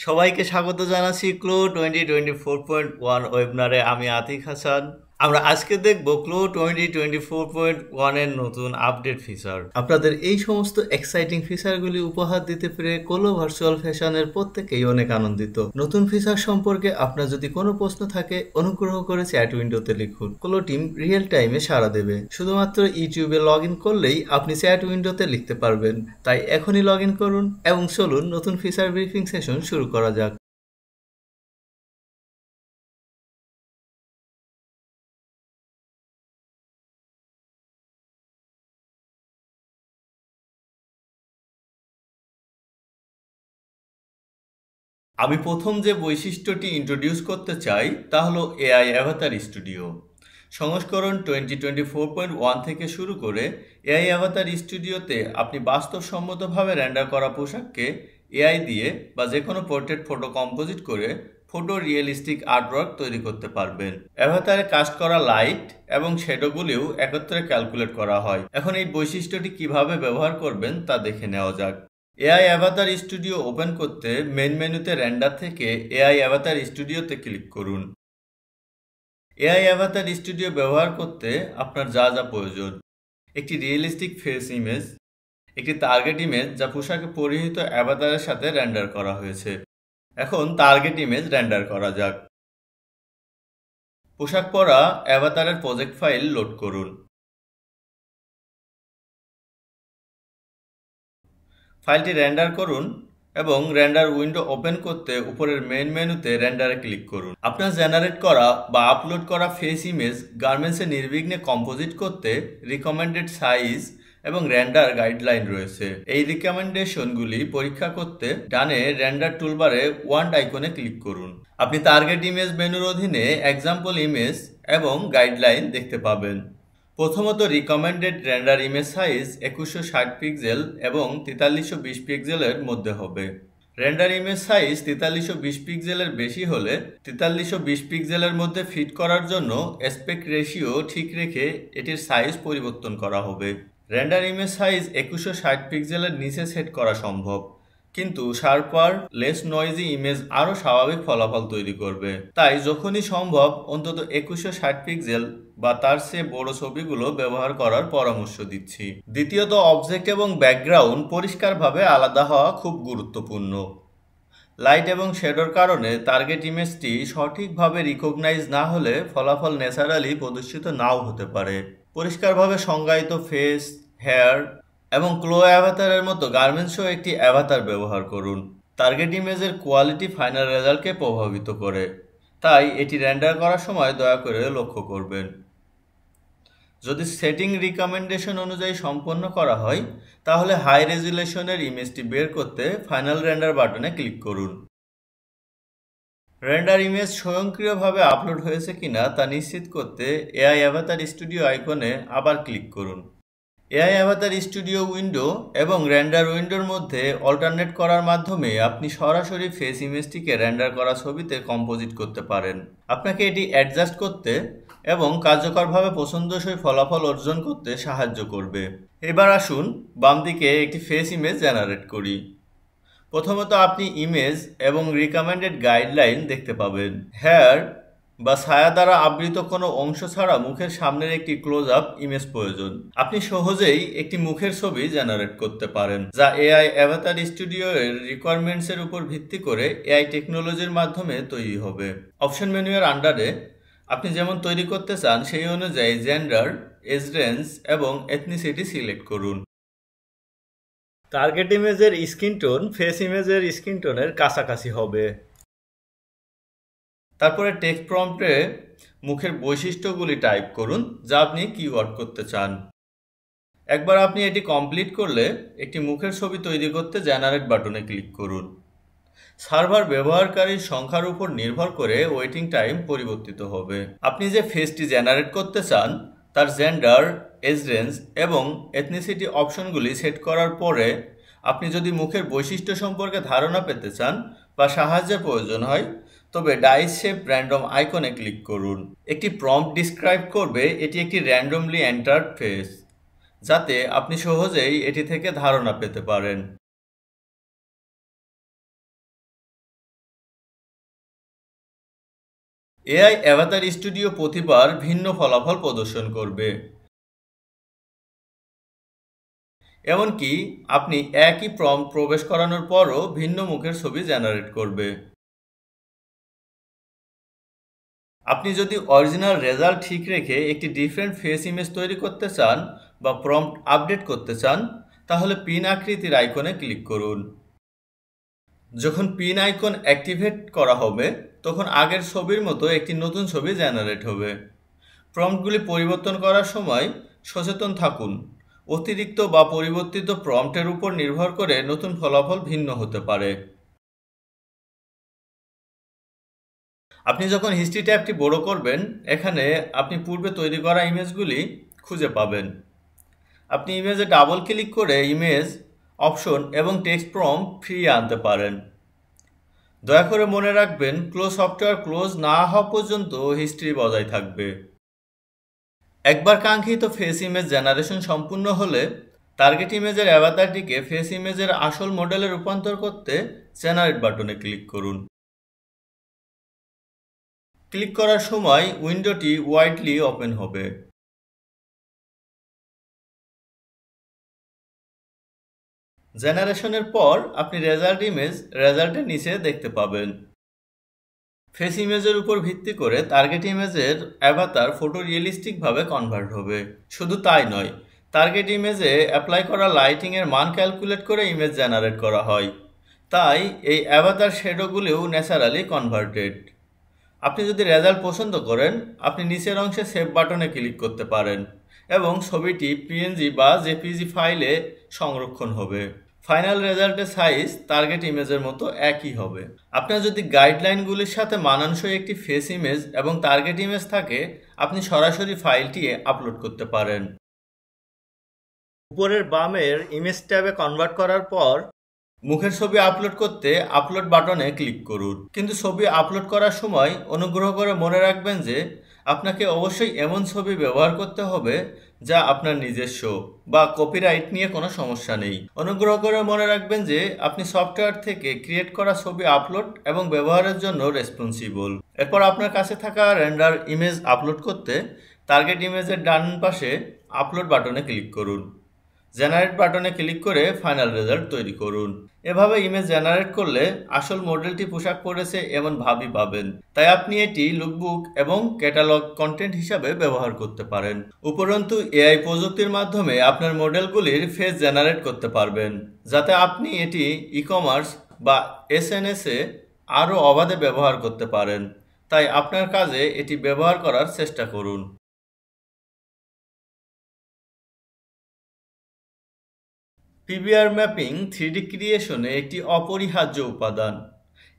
সবাইকে স্বাগত জানাচ্ছি ক্লো 2024.1 ওয়েবিনারে। আমি আতিক হাসান। আমরা আজকে দেখব ক্লো 2024.1 এর নতুন আপডেট ফিচার। আপনাদের এই সমস্ত এক্সাইটিং ফিচারগুলি উপহার দিতে পেরে কোলো ভার্চুয়াল ফ্যাশনের প্রত্যেকেই অনেক আনন্দিত। নতুন ফিচার সম্পর্কে আপনার যদি কোনো প্রশ্ন থাকে অনুগ্রহ করে চ্যাট উইন্ডোতে লিখুন। কোলো টিম রিয়েল টাইমে সাড়া দেবে। শুধুমাত্র ইউটিউবে লগ ইন করলেই আপনি চ্যাট উইন্ডোতে লিখতে পারবেন। তাই এখনই লগ ইন করুন এবং চলুন নতুন ফিচার ব্রিফিং সেশন শুরু করা যাক। আমি প্রথম যে বৈশিষ্ট্যটি ইন্ট্রোডিউস করতে চাই তা হলো এআই অ্যাভাতার স্টুডিও। সংস্করণ 2024.1 থেকে শুরু করে এআই অ্যাভাতার স্টুডিওতে আপনি বাস্তবসম্মতভাবে রেন্ডার করা পোশাককে এআই দিয়ে বা যে কোনো পোর্ট্রেট ফটো কম্পোজিট করে ফটো রিয়েলিস্টিক আর্টওয়ার্ক তৈরি করতে পারবেন। অ্যাভাতারে কাস্ট করা লাইট এবং শ্যাডোগুলিও একত্রে ক্যালকুলেট করা হয়। এখন এই বৈশিষ্ট্যটি কিভাবে ব্যবহার করবেন তা দেখে নেওয়া যাক। এআই অ্যাভাতার স্টুডিও ওপেন করতে মেন মেনুতে রেন্ডার থেকে এআই অ্যাভাতার স্টুডিওতে ক্লিক করুন। এআই অ্যাভাতার স্টুডিও ব্যবহার করতে আপনার যা যা প্রয়োজন: একটি রিয়েলিস্টিক ফেস ইমেজ, একটি টার্গেট ইমেজ যা পোশাকে পরিহিত অ্যাভাতারের সাথে রেন্ডার করা হয়েছে। এখন টার্গেট ইমেজ রেন্ডার করা যাক। পোশাক পরা অ্যাভাতারের প্রজেক্ট ফাইল লোড করুন। ফাইলটি রেন্ডার করুন এবং রেন্ডার উইন্ডো ওপেন করতে উপরের মেন মেনুতে রেন্ডারে ক্লিক করুন। আপনার জেনারেট করা বা আপলোড করা ফেস ইমেজ গার্মেন্টসে নির্বিঘ্নে কম্পোজিট করতে রিকমেন্ডেড সাইজ এবং রেন্ডার গাইডলাইন রয়েছে। এই রিকমেন্ডেশনগুলি পরীক্ষা করতে ডানে রেন্ডার টুলবারে ওয়ান্ড আইকনে ক্লিক করুন। আপনি টার্গেট ইমেজ মেনুর অধীনে এক্সাম্পল ইমেজ এবং গাইডলাইন দেখতে পাবেন। প্রথমত, recommended render image size 2160 pixel এবং 4320 পিক্সেলের মধ্যে হবে। রেন্ডার ইমেজ সাইজ 4320 পিক্সেলের বেশি হলে 4320 পিক্সেলের মধ্যে ফিট করার জন্য অ্যাসপেক্ট রেশিও ঠিক রেখে এটির সাইজ পরিবর্তন করা হবে। রেন্ডার ইমেজ সাইজ 2160 পিক্সেলের নিচে সেট করা সম্ভব, কিন্তু শার্পার লেস নয়েজি ইমেজ আরও স্বাভাবিক ফলাফল তৈরি করবে। তাই যখনই সম্ভব অন্তত 2160 পিক্সেল বা তার চেয়ে বড় ছবিগুলো ব্যবহার করার পরামর্শ দিচ্ছি। দ্বিতীয়ত, অবজেক্ট এবং ব্যাকগ্রাউন্ড পরিষ্কারভাবে আলাদা হওয়া খুব গুরুত্বপূর্ণ। লাইট এবং শ্যাডোর কারণে টার্গেট ইমেজটি সঠিকভাবে রিকগনাইজ না হলে ফলাফল ন্যাচারালি প্রদর্শিত নাও হতে পারে। পরিষ্কারভাবে সংজ্ঞায়িত ফেস, হেয়ার এবং ক্লো অ্যাভাতারের মতো গার্মেন্টসও একটি অ্যাভাতার ব্যবহার করুন। টার্গেট ইমেজের কোয়ালিটি ফাইনাল রেজাল্টকে প্রভাবিত করে, তাই এটি রেন্ডার করার সময় দয়া করে লক্ষ্য করবেন। যদি সেটিং রিকমেন্ডেশন অনুযায়ী সম্পন্ন করা হয় তাহলে হাই রেজুলেশনের ইমেজটি বের করতে ফাইনাল রেন্ডার বাটনে ক্লিক করুন। রেন্ডার ইমেজ স্বয়ংক্রিয়ভাবে আপলোড হয়েছে কিনা তা নিশ্চিত করতে এআই অ্যাভাতার স্টুডিও আইকনে আবার ক্লিক করুন। এআই অ্যাভাতার স্টুডিও উইন্ডো এবং রেন্ডার উইন্ডোর মধ্যে অল্টারনেট করার মাধ্যমে আপনি সরাসরি ফেস ইমেজটিকে রেন্ডার করা ছবিতে কম্পোজিট করতে পারেন। আপনাকে এটি অ্যাডজাস্ট করতে এবং কার্যকরভাবে পছন্দসই ফলাফল অর্জন করতে সাহায্য করবে। এবার আসুন বাম দিকে একটি ফেস ইমেজ জেনারেট করি। প্রথমত, আপনি ইমেজ এবং রিকমেন্ডেড গাইডলাইন দেখতে পাবেন। হেয়ার বা ছায়া দ্বারা আবৃত কোনো অংশ ছাড়া মুখের সামনের একটি ক্লোজ আপ ইমেজ প্রয়োজন। আপনি সহজেই একটি মুখের ছবি জেনারেট করতে পারেন, যা এআই অ্যাভাতার স্টুডিও এর রিকোয়ারমেন্টসের উপর ভিত্তি করে এআই টেকনোলজির মাধ্যমে তৈরি হবে। অপশন মেনু এর আন্ডারে আপনি যেমন তৈরি করতে চান সেই অনুযায়ী জেন্ডার, এজ রেঞ্জ এবং এথনিসিটি সিলেক্ট করুন। টার্গেট ইমেজের স্কিন টোন ফেস ইমেজের স্কিন টোনের কাছাকাছি হবে। তারপরে টেক্সট প্রম্পটে মুখের বৈশিষ্ট্যগুলি টাইপ করুন যা আপনি কিওয়ার্ড করতে চান। একবার আপনি এটি কমপ্লিট করলে একটি মুখের ছবি তৈরি করতে জেনারেট বাটনে ক্লিক করুন। সার্ভার ব্যবহারকারীর সংখ্যার উপর নির্ভর করে ওয়েটিং টাইম পরিবর্তিত হবে। আপনি যে ফেসটি জেনারেট করতে চান তার জেন্ডার, এজ রেঞ্জ এবং এথনিসিটি অপশনগুলি সেট করার পরে আপনি যদি মুখের বৈশিষ্ট্য সম্পর্কে ধারণা পেতে চান বা সাহায্যের প্রয়োজন হয় তবে ডাইস শেপ র্যান্ডম আইকনে ক্লিক করুন। একটি প্রম্পট ডিসক্রাইব করবে এটি একটি র্যান্ডমলি এন্টার্ড ফেস, যাতে আপনি সহজেই এটি থেকে ধারণা পেতে পারেন। এআই অ্যাভাতার স্টুডিও প্রতিবার ভিন্ন ফলাফল প্রদর্শন করবে। এমনকি আপনি একই প্রম্পট প্রবেশ করানোর পরও ভিন্ন মুখের ছবি জেনারেট করবে। আপনি যদি অরিজিনাল রেজাল্ট ঠিক রেখে একটি ডিফারেন্ট ফেস ইমেজ তৈরি করতে চান বা প্রম্পট আপডেট করতে চান, তাহলে পিন আকৃতির আইকনে ক্লিক করুন। যখন পিন আইকন অ্যাক্টিভেট করা হবে, তখন আগের ছবির মতো একটি নতুন ছবি জেনারেট হবে। প্রম্পটগুলি পরিবর্তন করার সময় সচেতন থাকুন। অতিরিক্ত বা পরিবর্তিত প্রম্পটের উপর নির্ভর করে নতুন ফলাফল ভিন্ন হতে পারে। আপনি যখন হিস্ট্রি ট্যাবটি বড় করবেন, এখানে আপনি পূর্বে তৈরি করা ইমেজগুলি খুঁজে পাবেন। আপনি ইমেজে ডাবল ক্লিক করে ইমেজ অপশন এবং টেক্সট প্রম্পট ফিরিয়ে আনতে পারেন। দয়া করে মনে রাখবেন, ক্লোজ সফটওয়্যার ক্লোজ না হওয়া পর্যন্ত হিস্ট্রি বজায় থাকবে। একবার কাঙ্ক্ষিত ফেস ইমেজ জেনারেশন সম্পূর্ণ হলে টার্গেট ইমেজের অ্যাভাতারটিকে ফেস ইমেজের আসল মডেলে রূপান্তর করতে জেনারেট বাটনে ক্লিক করুন। ক্লিক করার সময় উইন্ডোটি ওয়াইডলি ওপেন হবে। জেনারেশনের পর আপনি রেজাল্ট ইমেজ রেজাল্টের নিচে দেখতে পাবেন। ফেস ইমেজের উপর ভিত্তি করে টার্গেট ইমেজের অ্যাভাতার ফটো রিয়েলিস্টিকভাবে কনভার্ট হবে। শুধু তাই নয়, টার্গেট ইমেজে অ্যাপ্লাই করা লাইটিংয়ের মান ক্যালকুলেট করে ইমেজ জেনারেট করা হয়। তাই এই অ্যাভাতার শ্যাডোগুলিও ন্যাচারালি কনভার্টেড। আপনি যদি রেজাল্ট পছন্দ করেন, আপনি নিচের অংশে সেভ বাটনে ক্লিক করতে পারেন এবং ছবিটি পিএনজি বা জেপিজি ফাইলে সংরক্ষণ হবে। ফাইনাল রেজাল্টের সাইজ টার্গেট ইমেজের মতো একই হবে। আপনার যদি গাইডলাইনগুলির সাথে মানানসই একটি ফেস ইমেজ এবং টার্গেট ইমেজ থাকে, আপনি সরাসরি ফাইলটি আপলোড করতে পারেন। উপরের বামের ইমেজ ট্যাবে কনভার্ট করার পর মুখের ছবি আপলোড করতে আপলোড বাটনে ক্লিক করুন। কিন্তু ছবি আপলোড করার সময় অনুগ্রহ করে মনে রাখবেন যে আপনাকে অবশ্যই এমন ছবি ব্যবহার করতে হবে যা আপনার নিজস্ব বা কপিরাইট নিয়ে কোনো সমস্যা নেই। অনুগ্রহ করে মনে রাখবেন যে আপনি সফটওয়্যার থেকে ক্রিয়েট করা ছবি আপলোড এবং ব্যবহারের জন্য রেসপন্সিবল। এরপর আপনার কাছে থাকা রেন্ডার ইমেজ আপলোড করতে টার্গেট ইমেজের ডান পাশে আপলোড বাটনে ক্লিক করুন। জেনারেট বাটনে ক্লিক করে ফাইনাল রেজাল্ট তৈরি করুন। এভাবে ইমেজ জেনারেট করলে আসল মডেলটি পোশাক পরেছে এমন ভাবই পাবেন। তাই আপনি এটি লুকবুক এবং ক্যাটালগ কন্টেন্ট হিসাবে ব্যবহার করতে পারেন। উপরন্তু এআই প্রযুক্তির মাধ্যমে আপনার মডেলগুলির ফেস জেনারেট করতে পারবেন, যাতে আপনি এটি ই-কমার্স বা এসএনএসে আরও অবাধে ব্যবহার করতে পারেন। তাই আপনার কাজে এটি ব্যবহার করার চেষ্টা করুন। পিবিআর ম্যাপিং 3D ক্রিয়েশনে একটি অপরিহার্য উপাদান,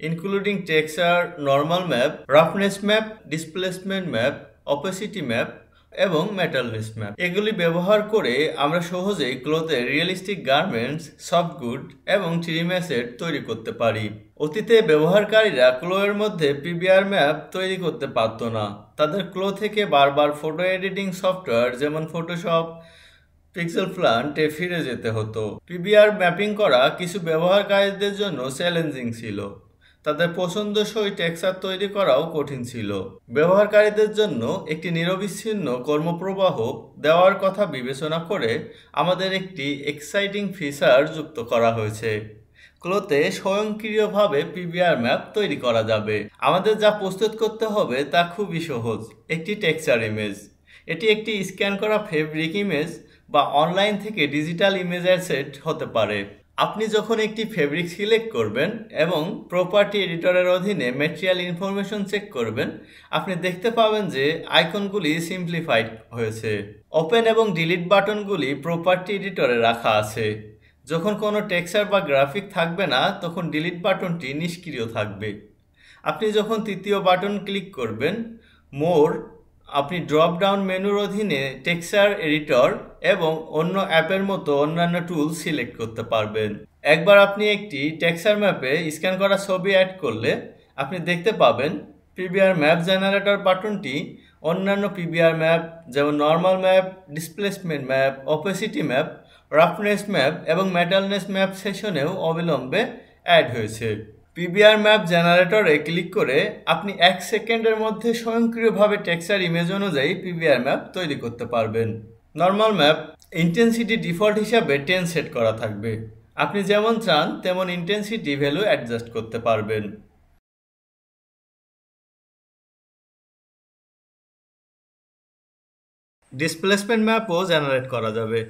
including texture, normal map, roughness map, displacement map, opacity map এবং মেটালনেস ম্যাপ। এগুলি ব্যবহার করে আমরা সহজেই ক্লথে রিয়েলিস্টিক গার্মেন্টস, সফট গুড এবং ট্রিম অ্যাসেট তৈরি করতে পারি। অতীতে ব্যবহারকারীরা ক্লোয়ের মধ্যে পিবিআর ম্যাপ তৈরি করতে পারত না। তাদের ক্লো থেকে বারবার ফটো এডিটিং সফটওয়্যার যেমন ফটোশপ, পিক্সেল প্লান্টে ফিরে যেতে হতো। পিবিআর ম্যাপিং করা কিছু ব্যবহারকারীদের জন্য চ্যালেঞ্জিং ছিল। তাদের পছন্দসই টেক্সচার তৈরি করাও কঠিন ছিল। ব্যবহারকারীদের জন্য একটি নিরবিচ্ছিন্ন কর্মপ্রবাহ দেওয়ার কথা বিবেচনা করে আমাদের একটি এক্সাইটিং ফিচার যুক্ত করা হয়েছে। ক্লোতে স্বয়ংক্রিয়ভাবে পিবিআর ম্যাপ তৈরি করা যাবে। আমাদের যা প্রস্তুত করতে হবে তা খুবই সহজ। একটি টেক্সচার ইমেজ। এটি একটি স্ক্যান করা ফেব্রিক ইমেজ বা অনলাইন থেকে ডিজিটাল ইমেজের সেট হতে পারে। আপনি যখন একটি ফেব্রিক সিলেক্ট করবেন এবং প্রপার্টি এডিটরের অধীনে ম্যাটেরিয়াল ইনফরমেশন চেক করবেন, আপনি দেখতে পাবেন যে আইকনগুলি সিম্পলিফাইড হয়েছে। ওপেন এবং ডিলিট বাটনগুলি প্রপার্টি এডিটরে রাখা আছে। যখন কোনো টেক্সচার বা গ্রাফিক থাকবে না, তখন ডিলিট বাটনটি নিষ্ক্রিয় থাকবে। আপনি যখন তৃতীয় বাটন ক্লিক করবেন, মোর, আপনি ড্রপ ডাউন মেনুর অধীনে টেক্সচার এডিটর এবং অন্য অ্যাপের মতো অন্যান্য টুল সিলেক্ট করতে পারবেন। একবার আপনি একটি টেক্সচার ম্যাপে স্ক্যান করা ছবি অ্যাড করলে আপনি দেখতে পাবেন পিবিআর ম্যাপ জেনারেটর বাটনটি অন্যান্য পিবিআর ম্যাপ যেমন normal map, displacement map, opacity map, roughness map এবং মেটালনেস ম্যাপ সেশনেও অবিলম্বে অ্যাড হয়েছে। পিবিআর ম্যাপ জেনারেটরে ক্লিক করে আপনি 1 সেকেন্ডের মধ্যে স্বয়ংক্রিয়ভাবে টেক্সচার ইমেজ অনুযায়ী পিবিআর ম্যাপ তৈরি করতে পারবেন। নর্মাল ম্যাপ ইন্টেন্সিটি ডিফল্ট হিসাবে 10 সেট করা থাকবে। আপনি যেমন চান তেমন ইন্টেন্সিটি ভ্যালু অ্যাডজাস্ট করতে পারবেন। ডিসপ্লেসমেন্ট ম্যাপও জেনারেট করা যাবে।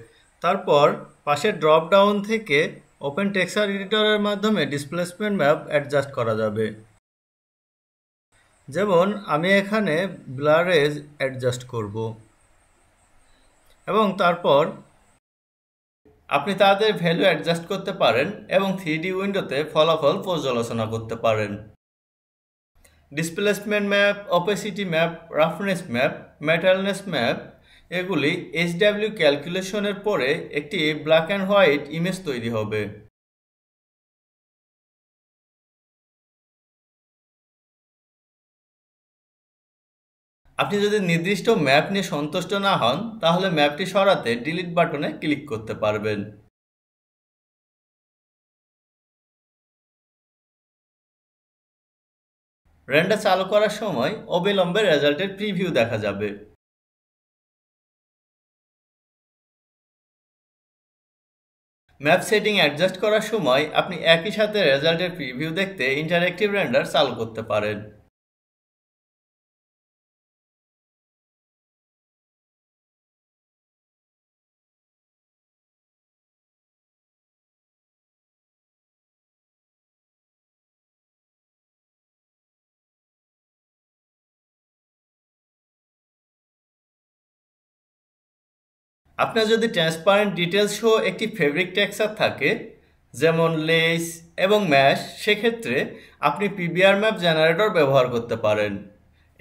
তারপর পাশের ড্রপ ডাউন থেকে ওপেন টেক্সচার এডিটরের মাধ্যমে ডিসপ্লেসমেন্ট ম্যাপ অ্যাডজাস্ট করা যাবে। যেমন আমি এখানে ব্লার এজ অ্যাডজাস্ট করব এবং তারপর আপনি তাদের ভ্যালু অ্যাডজাস্ট করতে পারেন এবং 3D উইন্ডোতে ফলাফল পর্যালোচনা করতে পারেন। Displacement map, opacity map, roughness map, metalness map এগুলি এইচডব্লিউ ক্যালকুলেশনের পরে একটি ব্ল্যাক অ্যান্ড হোয়াইট ইমেজ তৈরি হবে। আপনি যদি নির্দিষ্ট ম্যাপ নিয়ে সন্তুষ্ট না হন তাহলে ম্যাপটি সরাতে ডিলিট বাটনে ক্লিক করতে পারবেন। রেন্ডার চালু করার সময় অবিলম্বে রেজাল্টের প্রিভিউ দেখা যাবে। ম্যাপ সেটিং অ্যাডজাস্ট করার সময় আপনি একই সাথে রেজাল্টের প্রিভিউ দেখতে ইন্টারঅ্যাক্টিভ রেন্ডার চালু করতে পারেন। আপনার যদি ট্রান্সপারেন্ট ডিটেলস সহ একটি ফেব্রিক টেক্সচার থাকে যেমন লেস এবং ম্যাশ, সেক্ষেত্রে আপনি পিবিআর ম্যাপ জেনারেটর ব্যবহার করতে পারেন।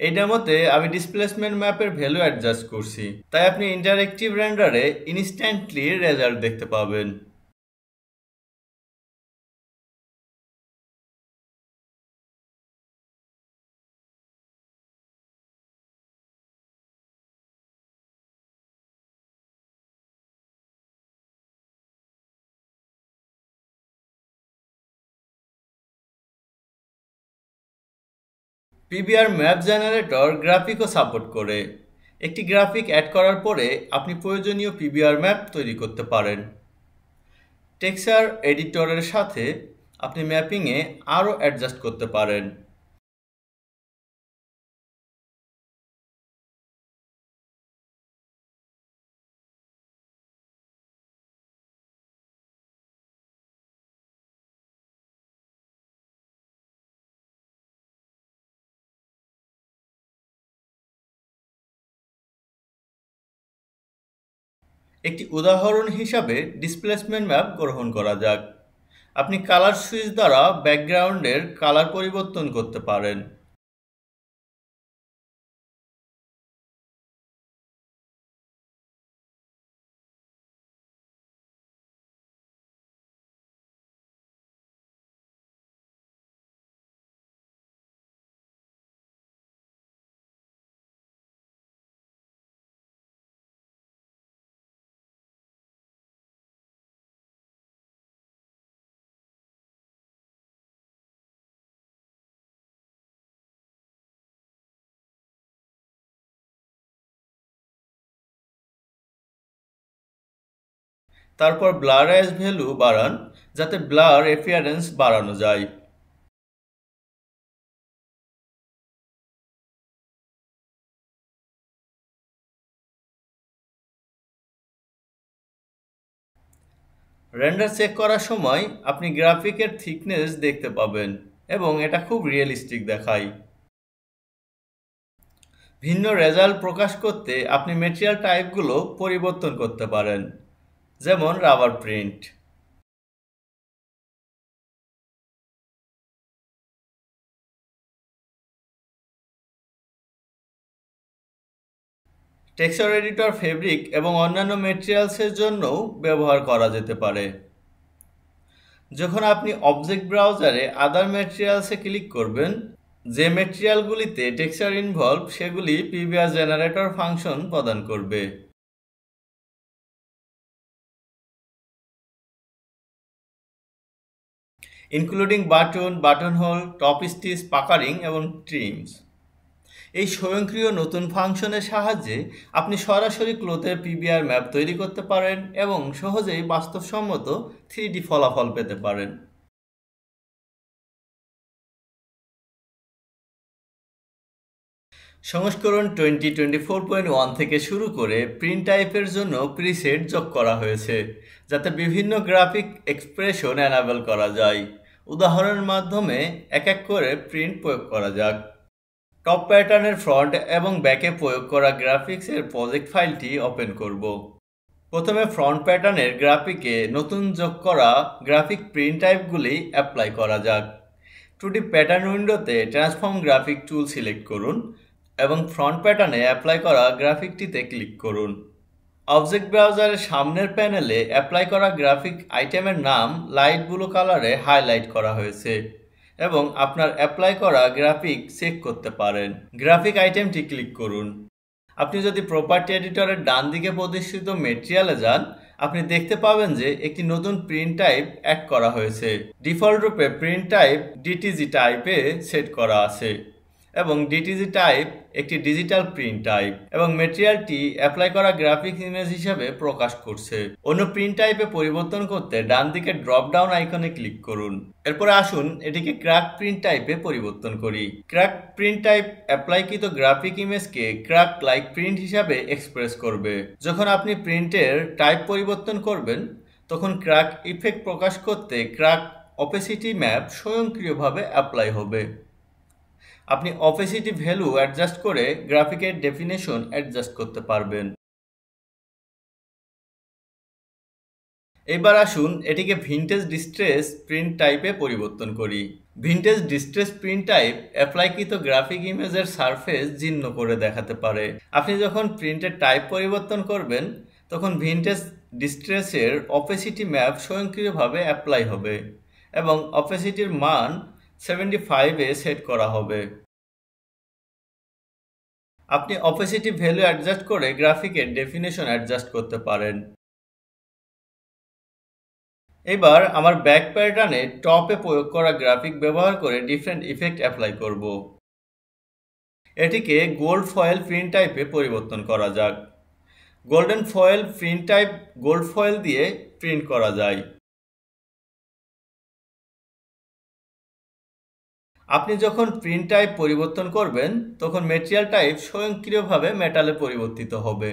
এই ডেমোতে আমি ডিসপ্লেসমেন্ট ম্যাপের ভ্যালু অ্যাডজাস্ট করছি, তাই আপনি ইন্টারঅ্যাক্টিভ রেন্ডারে ইনস্ট্যান্টলি রেজাল্ট দেখতে পাবেন। পিবিআর ম্যাপ জেনারেটর গ্রাফিকও সাপোর্ট করে। একটি গ্রাফিক অ্যাড করার পরে আপনি প্রয়োজনীয় পিবিআর ম্যাপ তৈরি করতে পারেন। টেক্সচার এডিটরের সাথে আপনি ম্যাপিংয়ে আরও অ্যাডজাস্ট করতে পারেন। একটি উদাহরণ হিসাবে ডিসপ্লেসমেন্ট ম্যাপ গ্রহণ করা যাক। আপনি কালার সুইচ দ্বারা ব্যাকগ্রাউন্ডের কালার পরিবর্তন করতে পারেন। তারপর ব্লার এজ ভ্যালু বাড়ান যাতে ব্লার এপিয়ারেন্স বাড়ানো যায়। রেন্ডার চেক করার সময় আপনি গ্রাফিকের থিকনেস দেখতে পাবেন এবং এটা খুব রিয়েলিস্টিক দেখায়। ভিন্ন রেজাল্ট প্রকাশ করতে আপনি ম্যাটেরিয়াল টাইপগুলো পরিবর্তন করতে পারেন, যেমন rubber print. Texture editor fabric এবং অন্যান্য ম্যাটেরিয়ালসের জন্যও ব্যবহার করা যেতে পারে। যখন আপনি অবজেক্ট ব্রাউজারে আদার ম্যাটেরিয়ালসে ক্লিক করবেন, যে ম্যাটেরিয়ালগুলিতে টেক্সচার ইনভলভ সেগুলি পিবিআর জেনারেটর ফাংশন প্রদান করবে। Including button, buttonhole, top stitch, puckering এবং ট্রিমস। এই স্বয়ংক্রিয় নতুন ফাংশনের সাহায্যে আপনি সরাসরি ক্লথের পিবিআর ম্যাপ তৈরি করতে পারেন এবং সহজেই বাস্তবসম্মত 3D ফলাফল পেতে পারেন। সংস্করণ 2024.1 থেকে শুরু করে প্রিন্ট টাইপের জন্য প্রিসেট যোগ করা হয়েছে, যাতে বিভিন্ন গ্রাফিক এক্সপ্রেশন এনাবেল করা যায়। উদাহরণের মাধ্যমে এক এক করে প্রিন্ট প্রয়োগ করা যাক। টপ প্যাটার্নের ফ্রন্ট এবং ব্যাকে প্রয়োগ করা গ্রাফিক্সের প্রজেক্ট ফাইলটি ওপেন করব। প্রথমে ফ্রন্ট প্যাটার্নের গ্রাফিকে নতুন যোগ করা গ্রাফিক প্রিন্ট টাইপগুলি অ্যাপ্লাই করা যাক। 2D প্যাটার্ন উইন্ডোতে ট্রান্সফর্ম গ্রাফিক টুল সিলেক্ট করুন এবং ফ্রন্ট প্যাটার্নে অ্যাপ্লাই করা গ্রাফিকটিতে ক্লিক করুন। অবজেক্ট ব্রাউজারের সামনের প্যানেলে অ্যাপ্লাই করা গ্রাফিক আইটেমের নাম লাইট ব্লু কালারে হাইলাইট করা হয়েছে এবং আপনার অ্যাপ্লাই করা গ্রাফিক চেক করতে পারেন। গ্রাফিক আইটেমটি ক্লিক করুন। আপনি যদি প্রপার্টি এডিটরের ডান দিকে প্রদর্শিত মেটেরিয়ালে যান, আপনি দেখতে পাবেন যে একটি নতুন প্রিন্ট টাইপ অ্যাড করা হয়েছে। ডিফল্ট রূপে প্রিন্ট টাইপ ডিটিজি টাইপে সেট করা আছে এবং ডিটিজি টাইপ একটি ডিজিটাল প্রিন্ট টাইপ এবং মেটেরিয়ালটি অ্যাপ্লাই করা গ্রাফিক্স ইমেজ হিসেবে প্রকাশ করছে। অন্য প্রিন্ট টাইপে পরিবর্তন করতে ডান দিকে ড্রপ ডাউন আইকনে ক্লিক করুন। এরপরে আসুন এটিকে ক্র্যাক প্রিন্ট টাইপে পরিবর্তন করি। ক্র্যাক প্রিন্ট টাইপ অ্যাপ্লাইকৃত গ্রাফিক ইমেজকে ক্র্যাক লাইক প্রিন্ট হিসাবে এক্সপ্রেস করবে। যখন আপনি প্রিন্টের টাইপ পরিবর্তন করবেন, তখন ক্র্যাক ইফেক্ট প্রকাশ করতে ক্র্যাক অপেসিটি ম্যাপ স্বয়ংক্রিয়ভাবে অ্যাপ্লাই হবে। আপনি অপেসিটি ভ্যালু অ্যাডজাস্ট করে গ্রাফিকের ডেফিনেশন অ্যাডজাস্ট করতে পারবেন। এবার আসুন এটিকে ভিনটেজ ডিস্ট্রেস প্রিন্ট টাইপে পরিবর্তন করি। ভিনটেজ ডিস্ট্রেস প্রিন্ট টাইপ অ্যাপ্লাইকৃত গ্রাফিক ইমেজের সারফেস জীর্ণ করে দেখাতে পারে। আপনি যখন প্রিন্টের টাইপ পরিবর্তন করবেন, তখন ভিনটেজ ডিস্ট্রেসের অপেসিটি ম্যাপ স্বয়ংক্রিয়ভাবে অ্যাপ্লাই হবে এবং অপেসিটির মান 75-এ সেট করা হবে। আপনি অপেসিটি ভ্যালু অ্যাডজাস্ট করে গ্রাফিকের ডেফিনেশন অ্যাডজাস্ট করতে পারেন। এবার আমার ব্যাক প্যাটার্নে টপে প্রয়োগ করা গ্রাফিক ব্যবহার করে ডিফারেন্ট ইফেক্ট অ্যাপ্লাই করব। এটিকে গোল্ড ফয়েল প্রিন্ট টাইপে পরিবর্তন করা যাক। Golden foil print type gold foil দিয়ে প্রিন্ট করা যায়। আপনি যখন প্রিন্ট টাইপ পরিবর্তন করবেন, তখন মেটেরিয়াল টাইপ স্বয়ংক্রিয়ভাবে মেটালে পরিবর্তিত হবে।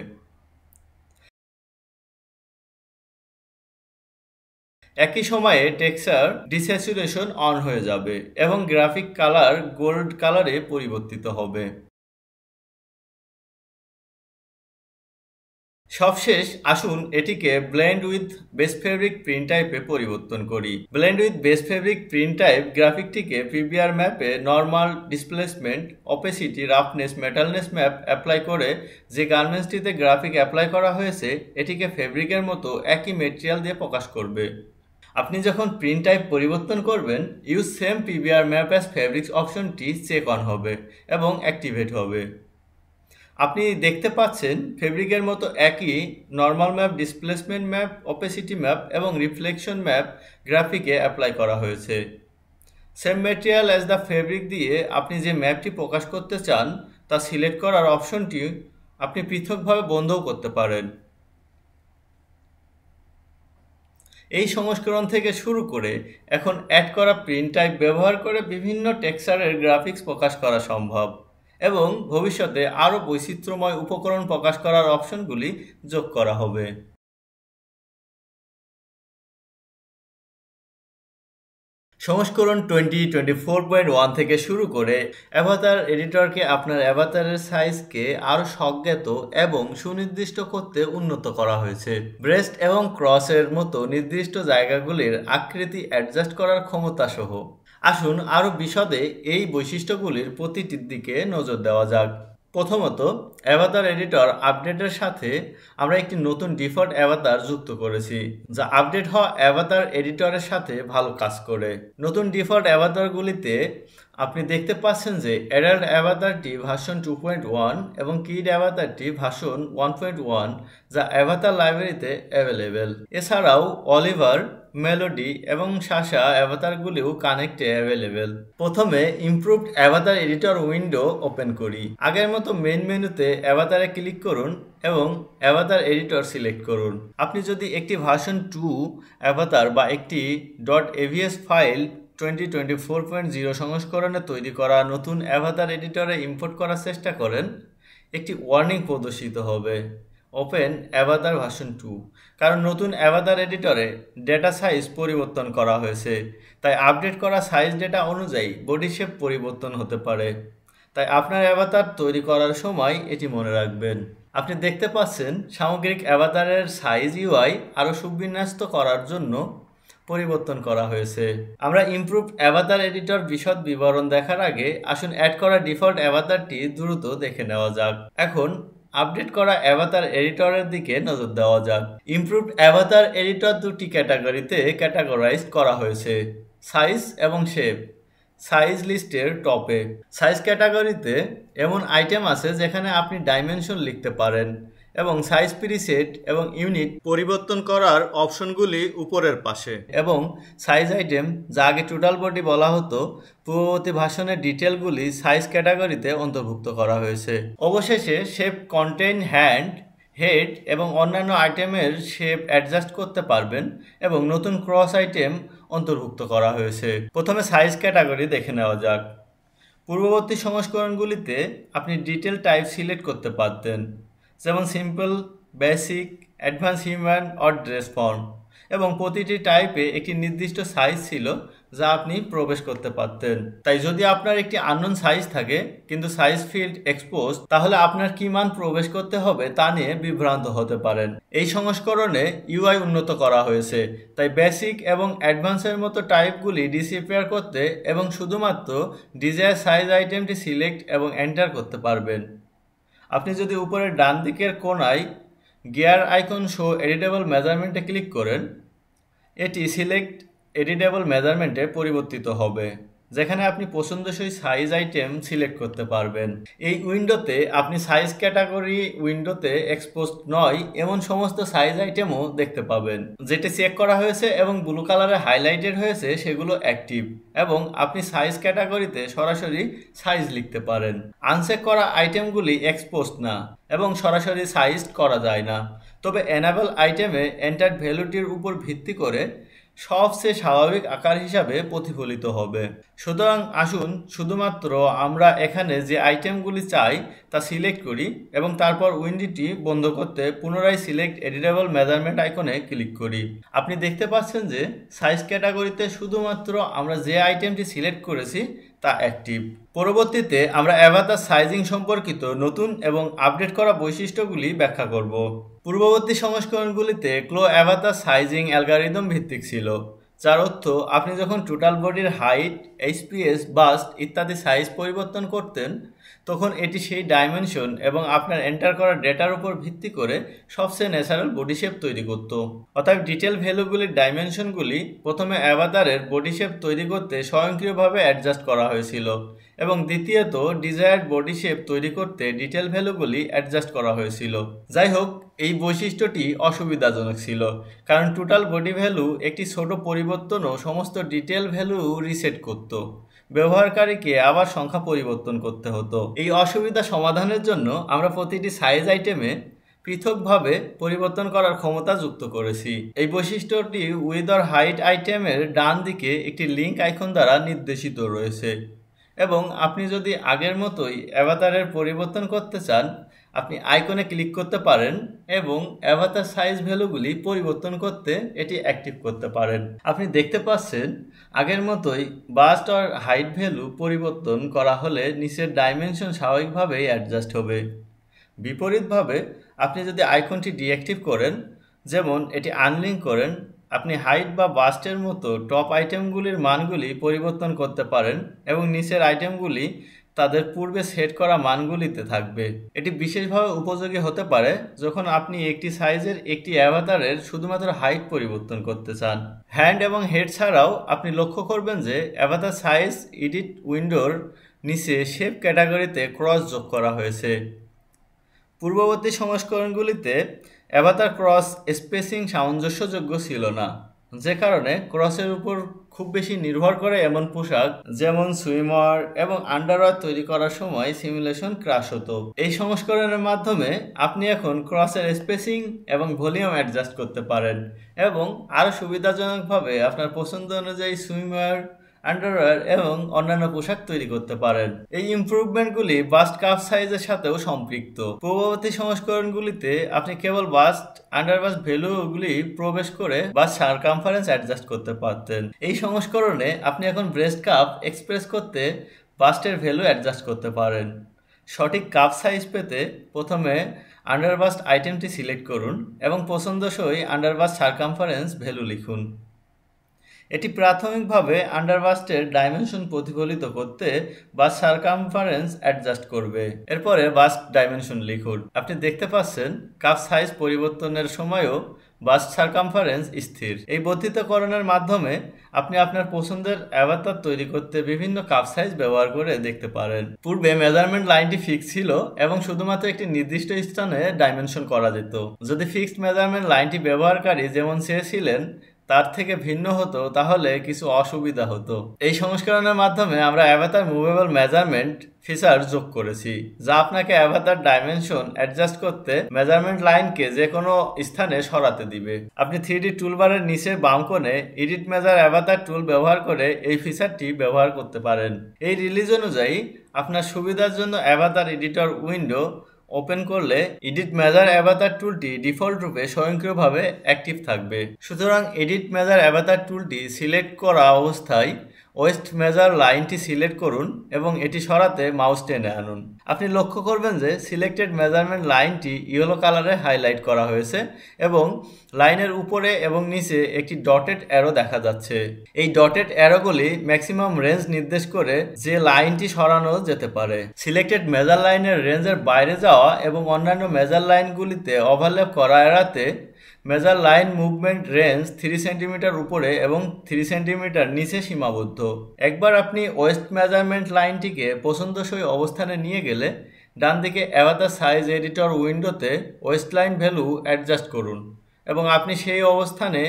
একই সময়ে টেক্সচার ডিস্যাচুরেশন অন হয়ে যাবে এবং গ্রাফিক কালার গোল্ড কালারে পরিবর্তিত হবে। সবশেষ আসুন এটিকে blend with base fabric print টাইপে পরিবর্তন করি। Blend with base fabric print type গ্রাফিকটিকে পিবিআর ম্যাপে normal, displacement, opacity, roughness, metalness map apply করে যে গার্মেন্টসটিতে গ্রাফিক অ্যাপ্লাই করা হয়েছে এটিকে ফেব্রিকের মতো একই মেটেরিয়াল দিয়ে প্রকাশ করবে। আপনি যখন প্রিন্ট টাইপ পরিবর্তন করবেন, use seem PBR map as fabrics অপশনটি চেক অন হবে এবং অ্যাক্টিভেট হবে। আপনি দেখতে পাচ্ছেন ফেব্রিকের মতো একই normal map, displacement map, opacity map এবং রিফ্লেকশন ম্যাপ গ্রাফিকে অ্যাপ্লাই করা হয়েছে। Same material as the fabric দিয়ে আপনি যে ম্যাপটি প্রকাশ করতে চান তা সিলেক্ট করার অপশনটি আপনি পৃথকভাবে বন্ধও করতে পারেন। এই সংস্করণ থেকে শুরু করে এখন অ্যাড করা প্রিন্ট টাইপ ব্যবহার করে বিভিন্ন টেক্সচারের গ্রাফিক্স প্রকাশ করা সম্ভব এবং ভবিষ্যতে আরও বৈচিত্র্যময় উপকরণ প্রকাশ করার অপশনগুলি যোগ করা হবে। সংস্করণ 2024.1 থেকে শুরু করে অ্যাভাতার এডিটরকে আপনার অ্যাভাতারের সাইজকে আরও স্বজ্ঞাত এবং সুনির্দিষ্ট করতে উন্নত করা হয়েছে। ব্রেস্ট এবং ক্রসের মতো নির্দিষ্ট জায়গাগুলির আকৃতি অ্যাডজাস্ট করার ক্ষমতা সহ। আসুন আরও বিশদে এই বৈশিষ্ট্যগুলির প্রতিটির দিকে নজর দেওয়া যাক। প্রথমত, অ্যাভাতার এডিটর আপডেটের সাথে আমরা একটি নতুন ডিফল্ট অ্যাভাতার যুক্ত করেছি, যা আপডেট হওয়া অ্যাভাতার এডিটরের সাথে ভালো কাজ করে। নতুন ডিফল্ট অ্যাভাতারগুলিতে আপনি দেখতে পাচ্ছেন যে অ্যাডাল্ট অ্যাভাতারটি ভার্সন 2.1 এবং কিড অ্যাভাতারটি ভার্সন 1.1, যা অ্যাভাতার লাইব্রেরিতে অ্যাভেলেবেল। এছাড়াও অলিভার, মেলোডি এবং শাসা অ্যাভাতারগুলিও কানেক্টে অ্যাভেলেবেল। প্রথমে ইমপ্রুভড অ্যাভাতার এডিটর উইন্ডো ওপেন করি। আগের মতো মেন মেনুতে অ্যাভাতারে ক্লিক করুন এবং অ্যাভাতার এডিটর সিলেক্ট করুন। আপনি যদি একটি ভার্সন 2 অ্যাভাতার বা একটি .avs ফাইল 2024.0 সংস্করণে তৈরি করা নতুন অ্যাভাতার এডিটরে ইম্পোর্ট করার চেষ্টা করেন, একটি ওয়ার্নিং প্রদর্শিত হবে, ওপেন অ্যাভাতার ভার্সন 2, কারণ নতুন অ্যাভাতার এডিটরে ডেটা সাইজ পরিবর্তন করা হয়েছে। তাই আপডেট করা সাইজ ডেটা অনুযায়ী বডি শেপ পরিবর্তন হতে পারে। তাই আপনার অ্যাভাতার তৈরি করার সময় এটি মনে রাখবেন। আপনি দেখতে পাচ্ছেন সামগ্রিক অ্যাভাতারের সাইজ ইউআই আরও সুবিন্যস্ত করার জন্য পরিবর্তন করা হয়েছে। আমরা ইমপ্রুভড অ্যাভাতার এডিটর বিশদ বিবরণ দেখার আগে আসুন অ্যাড করা ডিফল্ট অ্যাভাতারটি দ্রুত দেখে নেওয়া যাক। এখন আপডেট করা অ্যাভাতার এডিটরের দিকে নজর দেওয়া যাক। ইমপ্রুভড অ্যাভাতার এডিটর দুটি ক্যাটাগরিতে ক্যাটাগরাইজ করা হয়েছে, সাইজ এবং শেপ। সাইজ লিস্টের টপে সাইজ ক্যাটাগরিতে এমন আইটেম আছে যেখানে আপনি ডাইমেনশন লিখতে পারেন এবং সাইজ প্রিসেট এবং ইউনিট পরিবর্তন করার অপশনগুলি উপরের পাশে। এবং সাইজ আইটেম, যা আগে টোটাল বডি বলা হতো, পূর্ববর্তী ভাষণের ডিটেলগুলি সাইজ ক্যাটাগরিতে অন্তর্ভুক্ত করা হয়েছে। অবশেষে শেপ কন্টেইন হ্যান্ড, হেড এবং অন্যান্য আইটেমের শেপ অ্যাডজাস্ট করতে পারবেন এবং নতুন ক্রস আইটেম অন্তর্ভুক্ত করা হয়েছে। প্রথমে সাইজ ক্যাটাগরি দেখে নেওয়া যাক। পূর্ববর্তী সংস্করণগুলিতে আপনি ডিটেল টাইপ সিলেক্ট করতে পারতেন, যেমন simple, basic, advance human or dress form, এবং প্রতিটি টাইপে একটি নির্দিষ্ট সাইজ ছিল যা আপনি প্রবেশ করতে পারতেন। তাই যদি আপনার একটি আননোন সাইজ থাকে কিন্তু সাইজ ফিল্ড এক্সপোজ, তাহলে আপনার কি মান প্রবেশ করতে হবে তা নিয়ে বিভ্রান্ত হতে পারেন। এই সংস্করণে ইউআই উন্নত করা হয়েছে, তাই বেসিক এবং অ্যাডভান্সের মতো টাইপগুলি ডিসঅ্যাপিয়ার করতে এবং শুধুমাত্র ডিজায়ার সাইজ আইটেমটি সিলেক্ট এবং এন্টার করতে পারবেন। আপনি যদি উপরের ডান দিকের কোণায় গিয়ার আইকন শো এডিটেবল মেজারমেন্টে ক্লিক করেন, এটি সিলেক্ট এডিটেবল মেজারমেন্টে পরিবর্তিত হবে, যেখানে আপনি পছন্দসই সাইজ আইটেম সিলেক্ট করতে পারবেন। এই উইন্ডোতে আপনি সাইজ ক্যাটাগরি উইন্ডোতে এক্সপোজড নয় এমন সমস্ত সাইজ আইটেমও দেখতে পাবেন। যেটি চেক করা হয়েছে এবং ব্লু কালারে হাইলাইটেড হয়েছে সেগুলো অ্যাক্টিভ এবং আপনি সাইজ ক্যাটাগরিতে সরাসরি সাইজ লিখতে পারেন। আনচেক করা আইটেমগুলি এক্সপোজড না এবং সরাসরি সাইজ করা যায় না, তবে এনাবেল আইটেমে এন্টার্ড ভ্যালুটির উপর ভিত্তি করে সবচেয়ে স্বাভাবিক আকার হিসাবে প্রতিফলিত হবে। সুতরাং আসুন শুধুমাত্র আমরা এখানে যে আইটেমগুলি চাই তা সিলেক্ট করি এবং তারপর উইন্ডোটি বন্ধ করতে পুনরায় সিলেক্ট এডিটেবল মেজারমেন্ট আইকনে ক্লিক করি। আপনি দেখতে পাচ্ছেন যে সাইজ ক্যাটাগরিতে শুধুমাত্র আমরা যে আইটেমটি সিলেক্ট করেছি তা অ্যাক্টিভ। পরবর্তীতে আমরা অ্যাভাতার সাইজিং সম্পর্কিত নতুন এবং আপডেট করা বৈশিষ্ট্যগুলি ব্যাখ্যা করব। পূর্ববর্তী সংস্করণগুলিতে ক্লো অ্যাভাতার সাইজিং অ্যালগরিদম ভিত্তিক ছিল, যার অর্থ আপনি যখন টোটাল বডির হাইট, এইচপিএস, বাস্ট ইত্যাদি সাইজ পরিবর্তন করতেন, তখন এটি সেই ডাইমেনশন এবং আপনার এন্টার করা ডেটার উপর ভিত্তি করে সবচেয়ে ন্যাচারাল বডি শেপ তৈরি করত। অতএব ডিটেল ভ্যালুগুলির ডাইমেনশনগুলি প্রথমে অ্যাভাতারের বডি শেপ তৈরি করতে স্বয়ংক্রিয়ভাবে অ্যাডজাস্ট করা হয়েছিল এবং দ্বিতীয়ত ডিজায়ার্ড বডি শেপ তৈরি করতে ডিটেল ভ্যালুগুলি অ্যাডজাস্ট করা হয়েছিল। যাই হোক, এই বৈশিষ্ট্যটি অসুবিধাজনক ছিল, কারণ টোটাল বডি ভ্যালু একটি ছোট পরিবর্তনও সমস্ত ডিটেল ভ্যালু রিসেট করত। ব্যবহারকারীকে আবার সংখ্যা পরিবর্তন করতে হতো। এই অসুবিধা সমাধানের জন্য আমরা প্রতিটি সাইজ আইটেমে পৃথকভাবে পরিবর্তন করার ক্ষমতা যুক্ত করেছি। এই বৈশিষ্ট্যটি উইথ অর হাইট আইটেমের ডান দিকে একটি লিঙ্ক আইকন দ্বারা নির্দেশিত রয়েছে এবং আপনি যদি আগের মতোই অ্যাভাতারের পরিবর্তন করতে চান, আপনি আইকনে ক্লিক করতে পারেন এবং অ্যাভাতার সাইজ ভ্যালুগুলি পরিবর্তন করতে এটি অ্যাক্টিভ করতে পারেন। আপনি দেখতে পাচ্ছেন আগের মতোই বাস্ট আর হাইট ভ্যালু পরিবর্তন করা হলে নিচের ডাইমেনশন স্বাভাবিকভাবেই অ্যাডজাস্ট হবে। বিপরীতভাবে আপনি যদি আইকনটি ডিঅ্যাক্টিভ করেন, যেমন এটি আনলিঙ্ক করেন, আপনি হাইট বা বাস্টের মতো টপ আইটেমগুলির মানগুলি পরিবর্তন করতে পারেন এবং নিচের আইটেমগুলি তাদের পূর্বে সেট করা মানগুলিতে থাকবে। এটি বিশেষভাবে উপযোগী হতে পারে যখন আপনি একটি সাইজের একটি অ্যাভাতারের শুধুমাত্র হাইট পরিবর্তন করতে চান। হ্যান্ড এবং হেড ছাড়াও আপনি লক্ষ্য করবেন যে অ্যাভাতার সাইজ এডিট উইন্ডোর নিচে শেপ ক্যাটাগরিতে ক্রস যোগ করা হয়েছে। পূর্ববর্তী সংস্করণগুলিতে অ্যাভাতার ক্রস স্পেসিং সামঞ্জস্যযোগ্য ছিল না, যে কারণে ক্রসের উপর খুব বেশি নির্ভর করে এমন পোশাক যেমন সুইমার এবং আন্ডারওয়্যার তৈরি করার সময় সিমুলেশন ক্রাশ হতো। এই সংস্করণের মাধ্যমে আপনি এখন ক্রসের স্পেসিং এবং ভলিউম অ্যাডজাস্ট করতে পারেন এবং আরও সুবিধাজনকভাবে আপনার পছন্দ অনুযায়ী সুইমার, আন্ডারওয়্যার এবং অন্যান্য পোশাক তৈরি করতে পারেন। এই ইমপ্রুভমেন্টগুলি বাস্ট কাপ সাইজের সাথেও সম্পৃক্ত। পূর্ববর্তী সংস্করণগুলিতে আপনি কেবল বাস্ট আন্ডারবাস্ট ভ্যালুগুলি প্রবেশ করে বাস্ট সারকামফারেন্স অ্যাডজাস্ট করতে পারতেন। এই সংস্করণে আপনি এখন ব্রেস্ট কাপ এক্সপ্রেস করতে বাস্টের ভ্যালু অ্যাডজাস্ট করতে পারেন। সঠিক কাপ সাইজ পেতে প্রথমে আন্ডারবাস্ট আইটেমটি সিলেক্ট করুন এবং পছন্দসই আন্ডারবাস্ট সারকামফারেন্স ভ্যালু লিখুন। এটি প্রাথমিকভাবে আন্ডারবাস্টের ডাইমেনশন প্রতিফলিত করতে বাস্ট সারকামফারেন্স অ্যাডজাস্ট করবে। এরপরে বাস্ট ডাইমেনশন লিখুন। আপনি দেখতে পাচ্ছেন কাপ সাইজ পরিবর্তনের সময়ও বাস্ট সারকামফারেন্স স্থির। এই বর্ধিতকরণের মাধ্যমে আপনি আপনার পছন্দের অ্যাভাতার তৈরি করতে বিভিন্ন কাপ সাইজ ব্যবহার করে দেখতে পারেন। পূর্বে মেজারমেন্ট লাইনটি ফিক্স ছিল এবং শুধুমাত্র একটি নির্দিষ্ট স্থানে ডাইমেনশন করা যেত। যদি ফিক্সড মেজারমেন্ট লাইনটি ব্যবহারকারী যেমন চেয়েছিলেন তার থেকে ভিন্ন হতো তাহলে কিছু অসুবিধা হতো। এই সংস্করণের মাধ্যমে আমরা অ্যাভাতার মুভেবল মেজারমেন্ট ফিচার যোগ করেছি, যা আপনাকে অ্যাভাতার ডাইমেনশন অ্যাডজাস্ট করতে মেজারমেন্ট লাইনকে যে কোনো স্থানে সরাতে দিবে। আপনি 3D টুলবারের নিচের বাম কোণে এডিট মেজার অ্যাভাতার টুল ব্যবহার করে এই ফিচারটি ব্যবহার করতে পারেন। এই রিলিজ অনুযায়ী আপনার সুবিধার জন্য অ্যাভাতার এডিটর উইন্ডো ওপেন করলে এডিট মেজার অ্যাভাতার টুলটি ডিফল্ট রূপে স্বয়ংক্রিয়ভাবে অ্যাক্টিভ থাকবে। সুতরাং এডিট মেজার অ্যাভাতার টুলটি সিলেক্ট করা অবস্থায় ওয়েস্ট মেজার লাইনটি সিলেক্ট করুন এবং এটি সরাতে মাউস টেনে আনুন। আপনি লক্ষ্য করবেন যে সিলেক্টেড মেজারমেন্ট লাইনটি ইয়েলো কালারে হাইলাইট করা হয়েছে এবং লাইনের উপরে এবং নিচে একটি ডটেড অ্যারো দেখা যাচ্ছে। এই ডটেড অ্যারোগুলি ম্যাক্সিমাম রেঞ্জ নির্দেশ করে যে লাইনটি সরানো যেতে পারে। সিলেক্টেড মেজার লাইনের রেঞ্জের বাইরে যাওয়া এবং অন্যান্য মেজার লাইনগুলিতে ওভারল্যাপ করা এড়াতে measure line movement range 3 centimetre উপরে এবং 3 সেন্টিমিটার নিচে সীমাবদ্ধ। একবার আপনি ওয়েস্ট মেজারমেন্ট লাইনটিকে পছন্দসই অবস্থানে নিয়ে গেলে ডান দিকে অ্যাভাতার সাইজ এডিটর উইন্ডোতে ওয়েস্ট লাইন ভ্যালু অ্যাডজাস্ট করুন এবং আপনি সেই অবস্থানে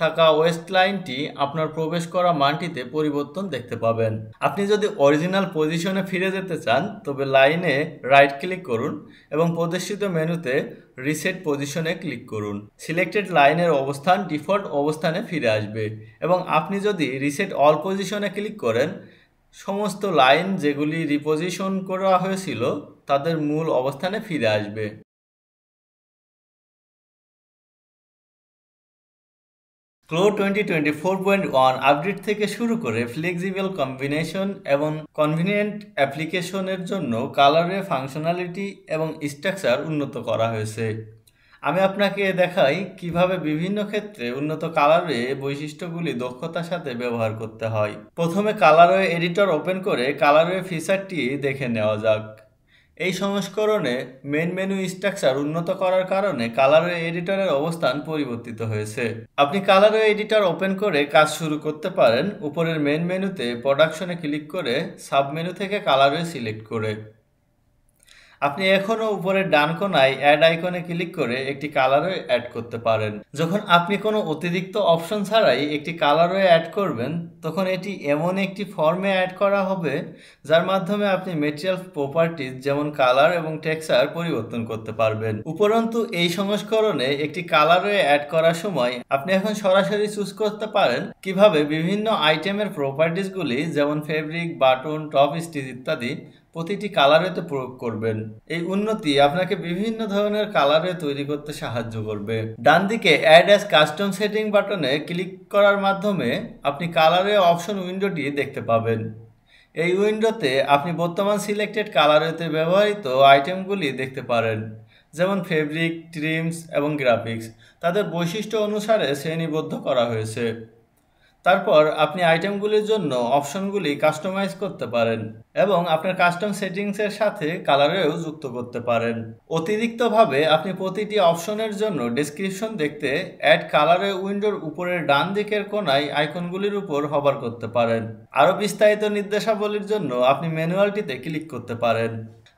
থাকা ওয়েস্ট লাইনটি আপনার প্রবেশ করা মানটিতে পরিবর্তন দেখতে পাবেন। আপনি যদি অরিজিনাল পজিশনে ফিরে যেতে চান তবে লাইনে রাইট ক্লিক করুন এবং প্রদর্শিত মেনুতে রিসেট পজিশনে ক্লিক করুন। সিলেক্টেড লাইনের অবস্থান ডিফল্ট অবস্থানে ফিরে আসবে এবং আপনি যদি রিসেট অল পজিশনে ক্লিক করেন সমস্ত লাইন যেগুলি রিপোজিশন করা হয়েছিল তাদের মূল অবস্থানে ফিরে আসবে। ক্লো 2024.1 আপডেট থেকে শুরু করে ফ্লেক্সিবল কম্বিনেশন এবং কনভিনিয়েন্ট অ্যাপ্লিকেশনের জন্য কালারে ফাংশনালিটি এবং স্ট্রাকচার উন্নত করা হয়েছে। আমি আপনাকে দেখাই কিভাবে বিভিন্ন ক্ষেত্রে উন্নত কালারওয়ে বৈশিষ্ট্যগুলি দক্ষতার সাথে ব্যবহার করতে হয়। প্রথমে কালারওয়ে এডিটর ওপেন করে কালারওয়ে ফিচারটি দেখে নেওয়া যাক। এই সংস্করণে মেন মেনু স্ট্রাকচার উন্নত করার কারণে কালারওয়ে এডিটরের অবস্থান পরিবর্তিত হয়েছে। আপনি কালারওয়ে এডিটর ওপেন করে কাজ শুরু করতে পারেন উপরের মেন মেনুতে প্রোডাকশনে ক্লিক করে সাব মেনু থেকে কালারওয়ে সিলেক্ট করে। আপনি এখনও উপরের ডান কোণায় অ্যাড আইকনে ক্লিক করে একটি কালারওয়ে অ্যাড করতে পারেন। যখন আপনি কোনো অতিরিক্ত অপশন ছাড়াই একটি কালারওয়ে অ্যাড করবেন তখন এটি এমন একটি ফর্মে অ্যাড করা হবে যার মাধ্যমে আপনি ম্যাটেরিয়াল প্রপার্টিজ যেমন কালার এবং টেক্সচার পরিবর্তন করতে পারবেন। উপরন্তু এই সংস্করণে একটি কালারওয়ে অ্যাড করার সময় আপনি এখন সরাসরি চুজ করতে পারেন কিভাবে বিভিন্ন আইটেমের প্রপার্টিজগুলি যেমন ফেব্রিক, বাটন, টপ স্টিচ ইত্যাদি প্রতিটি কালারওয়েতে প্রয়োগ করবেন। এই উন্নতি আপনাকে বিভিন্ন ধরনের কালারওয়ে তৈরি করতে সাহায্য করবে। ডান দিকে অ্যাড অ্যাজ কাস্টম সেটিং বাটনে ক্লিক করার মাধ্যমে আপনি কালারওয়ে অপশন উইন্ডোটি দেখতে পাবেন। এই উইন্ডোতে আপনি বর্তমান সিলেক্টেড কালারওয়েতে ব্যবহৃত আইটেমগুলি দেখতে পারেন, যেমন ফেব্রিক, ট্রিমস এবং গ্রাফিক্স। তাদের বৈশিষ্ট্য অনুসারে শ্রেণীবদ্ধ করা হয়েছে। তারপর আপনি আইটেমগুলির জন্য অপশনগুলি কাস্টমাইজ করতে পারেন এবং আপনার কাস্টম সেটিংসের সাথে কালারেও যুক্ত করতে পারেন। অতিরিক্তভাবে আপনি প্রতিটি অপশনের জন্য ডেসক্রিপশন দেখতে অ্যাড কালারে উইন্ডোর উপরের ডান দিকের কোণায় আইকনগুলির উপর হভার করতে পারেন। আরও বিস্তারিত নির্দেশাবলীর জন্য আপনি ম্যানুয়ালটিতে ক্লিক করতে পারেন।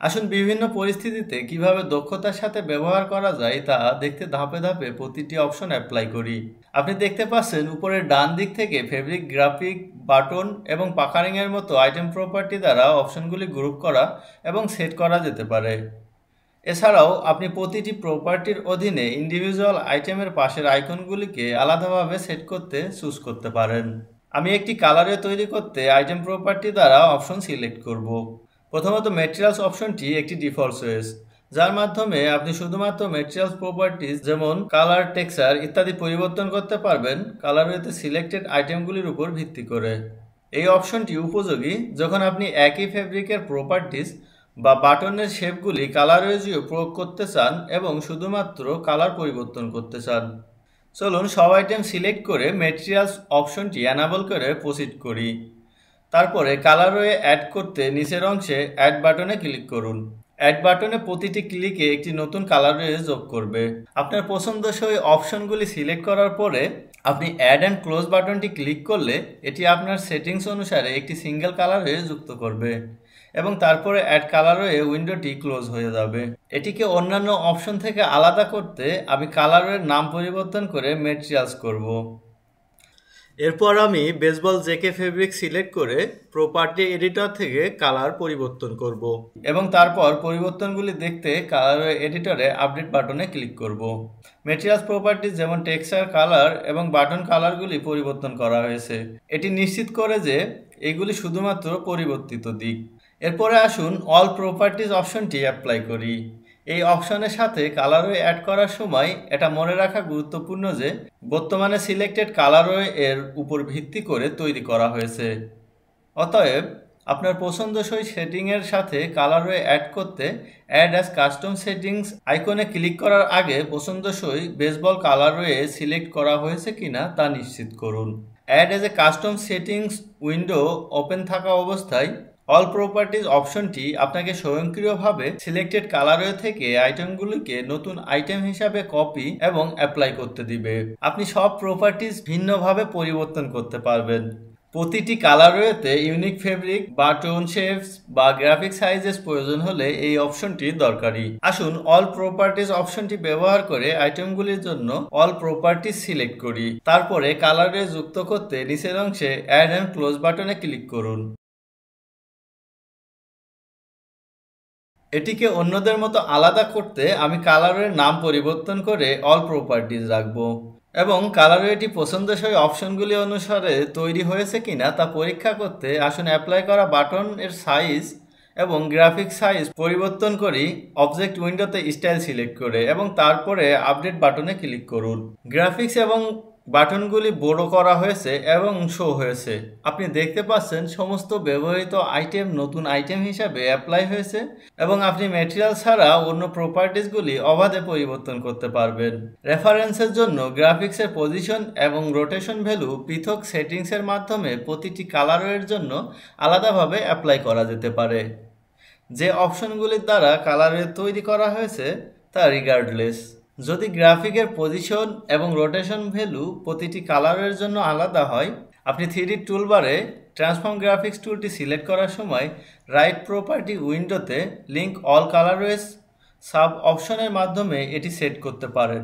আসুন বিভিন্ন পরিস্থিতিতে কিভাবে দক্ষতার সাথে ব্যবহার করা যায় তা দেখতে ধাপে ধাপে প্রতিটি অপশন অ্যাপ্লাই করি। আপনি দেখতে পাচ্ছেন উপরের ডান দিক থেকে ফেব্রিক, গ্রাফিক, বাটন এবং পাকারিংয়ের মতো আইটেম প্রপার্টি দ্বারা অপশনগুলি গ্রুপ করা এবং সেট করা যেতে পারে। এছাড়াও আপনি প্রতিটি প্রপার্টির অধীনে ইন্ডিভিজুয়াল আইটেমের পাশের আইকনগুলিকে আলাদাভাবে সেট করতে চুজ করতে পারেন। আমি একটি কালারে তৈরি করতে আইটেম প্রপার্টি দ্বারা অপশন সিলেক্ট করব। প্রথমত ম্যাটেরিয়ালস অপশনটি একটি ডিফল্ট চয়েস, যার মাধ্যমে আপনি শুধুমাত্র ম্যাটেরিয়ালস প্রপার্টিজ যেমন কালার, টেক্সচার ইত্যাদি পরিবর্তন করতে পারবেন কালারওয়েতে সিলেক্টেড আইটেমগুলির উপর ভিত্তি করে। এই অপশনটি উপযোগী যখন আপনি একই ফেব্রিকের প্রপার্টিজ বা বাটনের শেপগুলি কালারওয়েজেও প্রয়োগ করতে চান এবং শুধুমাত্র কালার পরিবর্তন করতে চান। চলুন সব আইটেম সিলেক্ট করে ম্যাটেরিয়ালস অপশনটি এনাবল করে প্রসিড করি। তারপরে কালারওয়ে অ্যাড করতে নিচের অংশে অ্যাড বাটনে ক্লিক করুন। অ্যাড বাটনে প্রতিটি ক্লিকে একটি নতুন কালারওয়ে যোগ করবে। আপনার পছন্দসই অপশনগুলি সিলেক্ট করার পরে আপনি অ্যাড অ্যান্ড ক্লোজ বাটনটি ক্লিক করলে এটি আপনার সেটিংস অনুসারে একটি সিঙ্গেল কালারওয়ে যুক্ত করবে এবং তারপরে অ্যাড কালারওয়ে উইন্ডোটি ক্লোজ হয়ে যাবে। এটিকে অন্যান্য অপশন থেকে আলাদা করতে আমি কালারওয়ের নাম পরিবর্তন করে ম্যাটেরিয়ালস করব। এরপর আমি বেসবল জেকে ফেব্রিক সিলেক্ট করে প্রপার্টি এডিটর থেকে কালার পরিবর্তন করব এবং তারপর পরিবর্তনগুলি দেখতে কালারওয়ে এডিটরে আপডেট বাটনে ক্লিক করব। ম্যাটেরিয়ালস প্রপার্টি যেমন টেক্সচার, কালার এবং বাটন কালারগুলি পরিবর্তন করা হয়েছে। এটি নিশ্চিত করে যে এগুলি শুধুমাত্র পরিবর্তিত দিক। এরপরে আসুন অল প্রপার্টিজ অপশনটি অ্যাপ্লাই করি। এই অপশনের সাথে কালারওয়ে অ্যাড করার সময় এটা মনে রাখা গুরুত্বপূর্ণ যে বর্তমানে সিলেক্টেড কালারওয়ে এর উপর ভিত্তি করে তৈরি করা হয়েছে। অতএব আপনার পছন্দসই সেটিংয়ের সাথে কালারওয়ে অ্যাড করতে অ্যাড অ্যাজ কাস্টম সেটিংস আইকনে ক্লিক করার আগে পছন্দসই বেসবল কালারওয়ে সিলেক্ট করা হয়েছে কিনা তা নিশ্চিত করুন। Add as a custom settings window open থাকা অবস্থায় অল প্রপার্টিজ অপশনটি আপনাকে স্বয়ংক্রিয়ভাবে সিলেক্টেড কালারওয়ে থেকে আইটেমগুলিকে নতুন আইটেম হিসাবে কপি এবং অ্যাপ্লাই করতে দিবে। আপনি সব প্রপার্টিজ ভিন্নভাবে পরিবর্তন করতে পারবেন। প্রতিটি কালারওয়েতে ইউনিক ফেব্রিক, বাটন, শেপস বা গ্রাফিক সাইজেস প্রয়োজন হলে এই অপশনটি দরকারি। আসুন অল প্রপার্টিজ অপশনটি ব্যবহার করে আইটেমগুলির জন্য অল প্রপার্টিজ সিলেক্ট করি। তারপরে কালারওয়ে যুক্ত করতে নিচের অংশে অ্যাড অ্যান্ড ক্লোজ বাটনে ক্লিক করুন। এটিকে অন্যদের মতো আলাদা করতে আমি কালারের নাম পরিবর্তন করে অল প্রপার্টিজ রাখব এবং কালারওয়েটি পছন্দসই অপশনগুলি অনুসারে তৈরি হয়েছে কিনা তা পরীক্ষা করতে আসুন অ্যাপ্লাই করা বাটন এর সাইজ এবং গ্রাফিক সাইজ পরিবর্তন করি অবজেক্ট উইন্ডোতে স্টাইল সিলেক্ট করে এবং তারপরে আপডেট বাটনে ক্লিক করুন। গ্রাফিক্স এবং বাটনগুলি বড় করা হয়েছে এবং শো হয়েছে। আপনি দেখতে পাচ্ছেন সমস্ত ব্যবহৃত আইটেম নতুন আইটেম হিসাবে অ্যাপ্লাই হয়েছে এবং আপনি ম্যাটেরিয়াল ছাড়া অন্য প্রপার্টিজগুলি অবাধে পরিবর্তন করতে পারবেন। রেফারেন্সের জন্য গ্রাফিক্সের পজিশন এবং রোটেশন ভ্যালু পৃথক সেটিংসের মাধ্যমে প্রতিটি কালারের জন্য আলাদাভাবে অ্যাপ্লাই করা যেতে পারে। যে অপশনগুলির দ্বারা কালারের তৈরি করা হয়েছে তা রিগার্ডলেস। যদি গ্রাফিকের পজিশন এবং রোটেশন ভ্যালু প্রতিটি কালারের জন্য আলাদা হয়, আপনি 3D টুলবারে ট্রান্সফর্ম গ্রাফিক্স টুলটি সিলেক্ট করার সময় রাইট প্রপার্টি উইন্ডোতে লিঙ্ক অল কালারওয়েজ সাব অপশনের মাধ্যমে এটি সেট করতে পারেন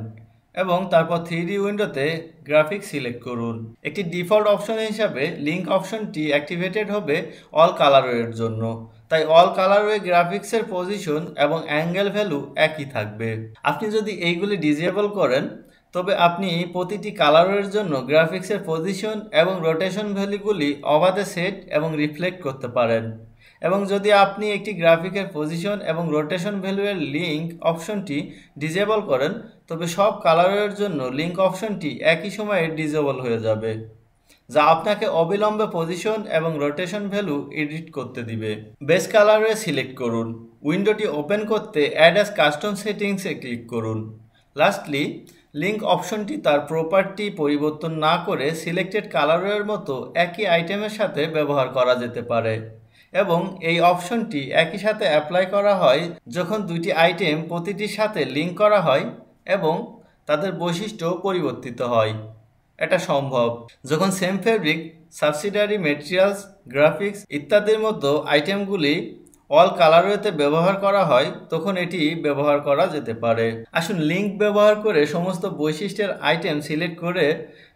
এবং তারপর 3D উইন্ডোতে গ্রাফিক্স সিলেক্ট করুন। একটি ডিফল্ট অপশন হিসাবে লিঙ্ক অপশনটি অ্যাক্টিভেটেড হবে অল কালারওয়ের জন্য, তাই অল কালারওয়ে গ্রাফিক্সের পজিশন এবং অ্যাঙ্গেল ভ্যালু একই থাকবে। আপনি যদি এইগুলি ডিসেবল করেন তবে আপনি প্রতিটি কালারের জন্য গ্রাফিক্সের পজিশন এবং রোটেশন ভ্যালুগুলি অবাধে সেট এবং রিফ্লেক্ট করতে পারেন এবং যদি আপনি একটি গ্রাফিকের পজিশন এবং রোটেশন ভ্যালুয়ের লিঙ্ক অপশনটি ডিসেবল করেন তবে সব কালারের জন্য লিঙ্ক অপশনটি একই সময়ে ডিসেবল হয়ে যাবে, যা আপনাকে অবিলম্বে পজিশন এবং রোটেশন ভ্যালু এডিট করতে দিবে। বেস কালারওয়ে সিলেক্ট করুন। উইন্ডোটি ওপেন করতে অ্যাড অ্যাজ কাস্টম সেটিংসে ক্লিক করুন। লাস্টলি লিঙ্ক অপশনটি তার প্রপার্টি পরিবর্তন না করে সিলেক্টেড কালারওয়ের মতো একই আইটেমের সাথে ব্যবহার করা যেতে পারে এবং এই অপশনটি একই সাথে অ্যাপ্লাই করা হয় যখন দুইটি আইটেম প্রতিটির সাথে লিঙ্ক করা হয় এবং তাদের বৈশিষ্ট্য পরিবর্তিত হয়। এটা সম্ভব যখন same fabric, subsidiary materials, graphics ইত্যাদির মতো আইটেমগুলি অল কালারওয়েতে ব্যবহার করা হয় তখন এটি ব্যবহার করা যেতে পারে। আসুন লিঙ্ক ব্যবহার করে সমস্ত বৈশিষ্ট্যের আইটেম সিলেক্ট করে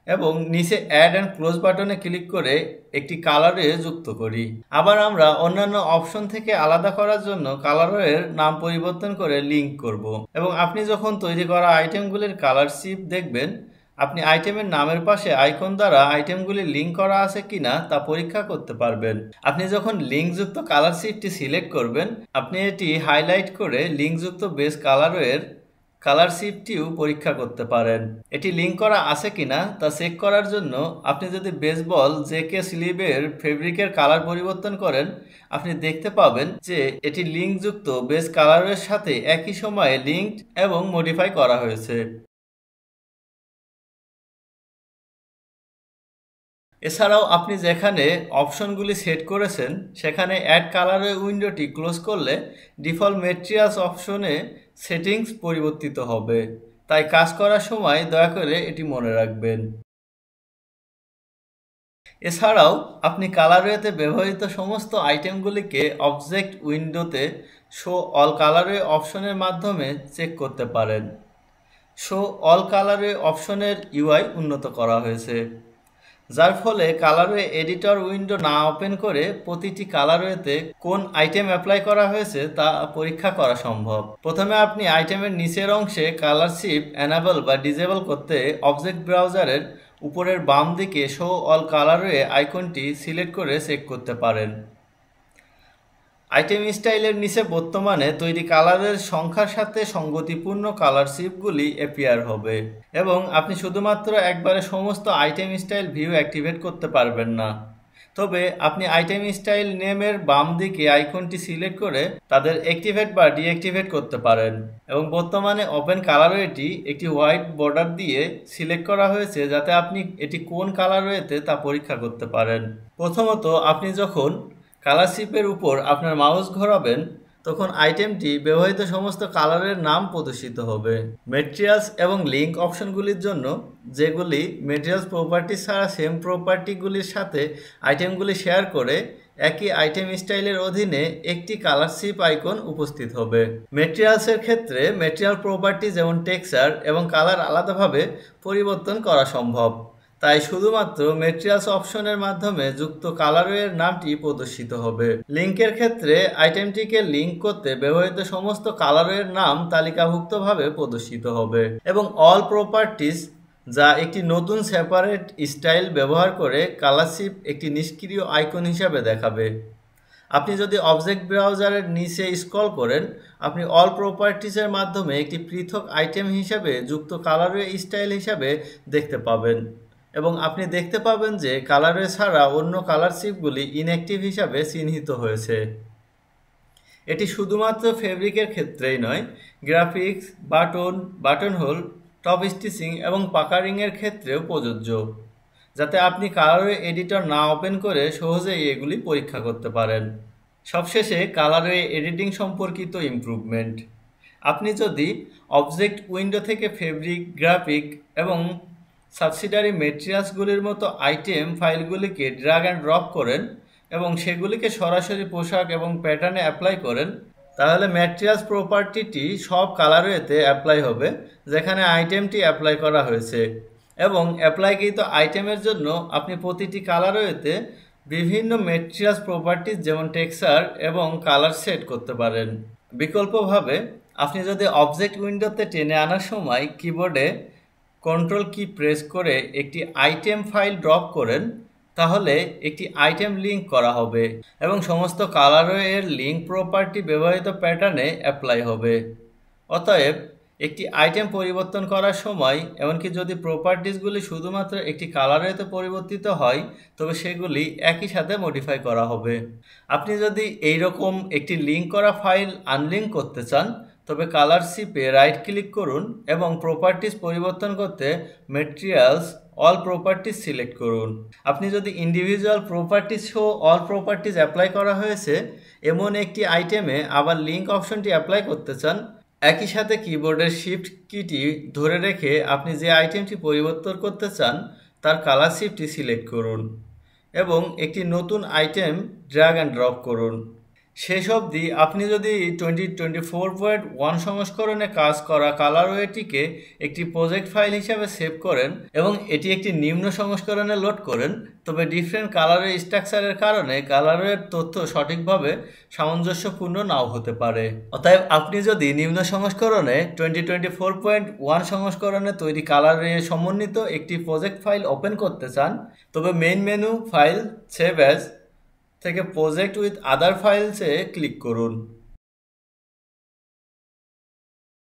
এবং নিচে অ্যাড অ্যান্ড ক্লোজ বাটনে ক্লিক করে একটি কালারওয়ে যুক্ত করি। আবার আমরা অন্যান্য অপশন থেকে আলাদা করার জন্য কালারওয়ের নাম পরিবর্তন করে লিঙ্ক করব এবং আপনি যখন তৈরি করা আইটেমগুলির কালার শিপ দেখবেন, আপনি আইটেমের নামের পাশে আইকন দ্বারা আইটেমগুলি লিঙ্ক করা আছে কিনা তা পরীক্ষা করতে পারবেন। আপনি যখন লিঙ্কযুক্ত কালার শিটটি সিলেক্ট করবেন, আপনি এটি হাইলাইট করে লিঙ্কযুক্ত বেস কালারওয়ের কালার শিটটিও পরীক্ষা করতে পারেন। এটি লিঙ্ক করা আছে কিনা তা চেক করার জন্য আপনি যদি বেসবল জেকে স্লিভের ফেব্রিকের কালার পরিবর্তন করেন, আপনি দেখতে পাবেন যে এটি লিঙ্কযুক্ত বেস কালারের সাথে একই সময়ে লিঙ্কড এবং মডিফাই করা হয়েছে। এছাড়াও আপনি যেখানে অপশনগুলি সেট করেছেন সেখানে অ্যাড কালারের উইন্ডোটি ক্লোজ করলে ডিফল্ট ম্যাটেরিয়ালস অপশনে সেটিংস পরিবর্তিত হবে, তাই কাজ করার সময় দয়া করে এটি মনে রাখবেন। এছাড়াও আপনি কালারওয়েতে ব্যবহৃত সমস্ত আইটেমগুলিকে অবজেক্ট উইন্ডোতে শো অল কালারওয়ে অপশনের মাধ্যমে চেক করতে পারেন। শো অল কালারওয়ে অপশনের ইউআই উন্নত করা হয়েছে, যার ফলে কালারওয়ে এডিটর উইন্ডো না ওপেন করে প্রতিটি কালারওয়েতে কোন আইটেম অ্যাপ্লাই করা হয়েছে তা পরীক্ষা করা সম্ভব। প্রথমে আপনি আইটেমের নিচের অংশে কালার শিপ এনেবল বা ডিসেবল করতে অবজেক্ট ব্রাউজারের উপরের বাম দিকে শো অল কালারওয়ে আইকনটি সিলেক্ট করে চেক করতে পারেন। আইটেম স্টাইলের নিচে বর্তমানে তৈরি কালারের সংখ্যার সাথে সঙ্গতিপূর্ণ কালার শিপগুলি অ্যাপিয়ার হবে এবং আপনি শুধুমাত্র একবারে সমস্ত আইটেম স্টাইল ভিউ অ্যাক্টিভেট করতে পারবেন না। তবে আপনি আইটেম স্টাইল নেমের বাম দিকে আইকনটি সিলেক্ট করে তাদের অ্যাক্টিভেট বা ডিঅ্যাক্টিভেট করতে পারেন এবং বর্তমানে ওপেন কালারওয়েটি একটি হোয়াইট বর্ডার দিয়ে সিলেক্ট করা হয়েছে যাতে আপনি এটি কোন কালারওয়েতে তা পরীক্ষা করতে পারেন। প্রথমত আপনি যখন কালার শিপের উপর আপনার মাউস ঘোরাবেন তখন আইটেমটি ব্যবহৃত সমস্ত কালারের নাম প্রদর্শিত হবে। ম্যাটেরিয়ালস এবং লিঙ্ক অপশনগুলির জন্য, যেগুলি ম্যাটেরিয়ালস প্রপার্টি ছাড়া সেম প্রপার্টিগুলির সাথে আইটেমগুলি শেয়ার করে, একই আইটেম স্টাইলের অধীনে একটি কালার শিপ আইকন উপস্থিত হবে। ম্যাটেরিয়ালসের ক্ষেত্রে ম্যাটেরিয়াল প্রপার্টি যেমন টেক্সচার এবং কালার আলাদাভাবে পরিবর্তন করা সম্ভব, তাই শুধুমাত্র ম্যাটেরিয়ালস অপশনের মাধ্যমে যুক্ত কালারওয়ের নামটি প্রদর্শিত হবে। লিঙ্কের ক্ষেত্রে আইটেমটিকে লিঙ্ক করতে ব্যবহৃত সমস্ত কালারওয়ের নাম তালিকাভুক্তভাবে প্রদর্শিত হবে এবং অল প্রপার্টিজ, যা একটি নতুন সেপারেট স্টাইল ব্যবহার করে কালার শিপ একটি নিষ্ক্রিয় আইকন হিসাবে দেখাবে। আপনি যদি অবজেক্ট ব্রাউজারের নিচে স্ক্রল করেন, আপনি অল প্রপার্টিজের মাধ্যমে একটি পৃথক আইটেম হিসাবে যুক্ত কালারওয়ে স্টাইল হিসাবে দেখতে পাবেন এবং আপনি দেখতে পাবেন যে কালারওয়ে ছাড়া অন্য কালার শিপগুলি ইনঅ্যাক্টিভ হিসাবে চিহ্নিত হয়েছে। এটি শুধুমাত্র ফেব্রিকের ক্ষেত্রেই নয়, graphics, button whole, top stitching এবং পাকারিংয়ের ক্ষেত্রেও প্রযোজ্য, যাতে আপনি কালারওয়ে এডিটর না ওপেন করে সহজেই এগুলি পরীক্ষা করতে পারেন। সবশেষে কালারওয়ে এডিটিং সম্পর্কিত ইমপ্রুভমেন্ট। আপনি যদি অবজেক্ট উইন্ডো থেকে ফেব্রিক, গ্রাফিক এবং সাবসিডারি ম্যাটেরিয়ালসগুলির মতো আইটেম ফাইলগুলিকে ড্র্যাগ অ্যান্ড ড্রপ করেন এবং সেগুলিকে সরাসরি পোশাক এবং প্যাটার্নে অ্যাপ্লাই করেন, তাহলে ম্যাটেরিয়ালস প্রপার্টিটি সব কালারওয়েতে অ্যাপ্লাই হবে যেখানে আইটেমটি অ্যাপ্লাই করা হয়েছে এবং অ্যাপ্লাইকৃত আইটেমের জন্য আপনি প্রতিটি কালারওয়েতে বিভিন্ন ম্যাটেরিয়ালস প্রপার্টিজ যেমন টেক্সচার এবং কালার সেট করতে পারেন। বিকল্পভাবে আপনি যদি অবজেক্ট উইন্ডোতে টেনে আনার সময় কিবোর্ডে কন্ট্রোল কি প্রেস করে একটি আইটেম ফাইল ড্রপ করেন, তাহলে একটি আইটেম লিঙ্ক করা হবে এবং সমস্ত কালারওয়ের লিঙ্ক প্রপার্টি ব্যবহৃত প্যাটার্নে অ্যাপ্লাই হবে। অতএব একটি আইটেম পরিবর্তন করার সময়, এমনকি যদি প্রপার্টিসগুলি শুধুমাত্র একটি কালারওয়েতে পরিবর্তিত হয়, তবে সেগুলি একই সাথে মডিফাই করা হবে। আপনি যদি এইরকম একটি লিঙ্ক করা ফাইল আনলিঙ্ক করতে চান, তবে কালার শিপে রাইট ক্লিক করুন এবং প্রপার্টিস পরিবর্তন করতে ম্যাটেরিয়ালস অল প্রপার্টিস সিলেক্ট করুন। আপনি যদি ইন্ডিভিজুয়াল প্রপার্টিস সহ অল প্রপার্টিস অ্যাপ্লাই করা হয়েছে এমন একটি আইটেমে আবার লিঙ্ক অপশনটি অ্যাপ্লাই করতে চান, একই সাথে কিবোর্ডের শিফট কিটি ধরে রেখে আপনি যে আইটেমটি পরিবর্তন করতে চান তার কালার শিপটি সিলেক্ট করুন এবং একটি নতুন আইটেম ড্র্যাগ অ্যান্ড ড্রপ করুন। শেষ অবধি আপনি যদি 2024.1 সংস্করণে কাজ করা কালারওয়েটিকে একটি প্রজেক্ট ফাইল হিসাবে সেভ করেন এবং এটি একটি নিম্ন সংস্করণে লোড করেন, তবে ডিফারেন্ট কালারওয়ে স্ট্রাকচারের কারণে কালারওয়ের তথ্য সঠিকভাবে সামঞ্জস্যপূর্ণ নাও হতে পারে। অতএব আপনি যদি নিম্ন সংস্করণে 2024.1 সংস্করণে তৈরি কালারওয়ে সমন্বিত একটি প্রজেক্ট ফাইল ওপেন করতে চান, তবে main menu file save as থেকে প্রজেক্ট উইথ আদার ফাইলসে ক্লিক করুন।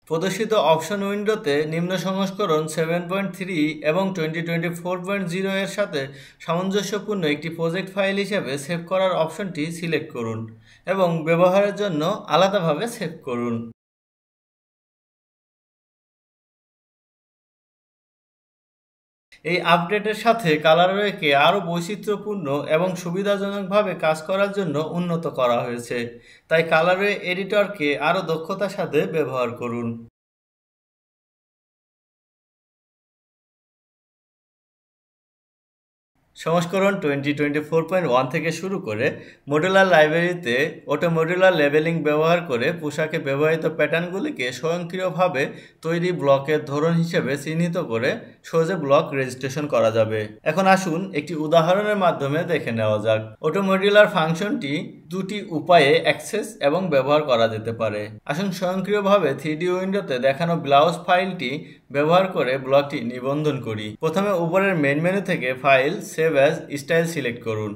প্রদর্শিত অপশন উইন্ডোতে নিম্ন সংস্করণ 7.3 এবং 2024.0 এর সাথে সামঞ্জস্যপূর্ণ একটি প্রজেক্ট ফাইল হিসেবে সেভ করার অপশনটি সিলেক্ট করুন এবং ব্যবহারের জন্য আলাদাভাবে সেভ করুন। এই আপডেটের সাথে কালারওয়েকে আরও বৈচিত্র্যপূর্ণ এবং সুবিধাজনকভাবে কাজ করার জন্য উন্নত করা হয়েছে, তাই কালারওয়ে এডিটরকে আরও দক্ষতার সাথে ব্যবহার করুন। সংস্করণ 2024.1 থেকে শুরু করে মডুলার লাইব্রেরিতে অটো মডুলার লেবেলিং ব্যবহার করে পোশাকে ব্যবহৃত প্যাটার্নগুলিকে স্বয়ংক্রিয়ভাবে তৈরি ব্লকের ধরন হিসেবে চিহ্নিত করে সহজে ব্লক রেজিস্ট্রেশন করা যাবে। এখন আসুন একটি উদাহরণের মাধ্যমে দেখে নেওয়া যাক। অটো মডুলার ফাংশনটি দুটি উপায়ে অ্যাক্সেস এবং ব্যবহার করা যেতে পারে। আসুন স্বয়ংক্রিয়ভাবে 3D উইন্ডোতে দেখানো ব্লাউজ ফাইলটি ব্যবহার করে ব্লকটি নিবন্ধন করি। প্রথমে উপরের মেইন মেনু থেকে file save as style select করুন।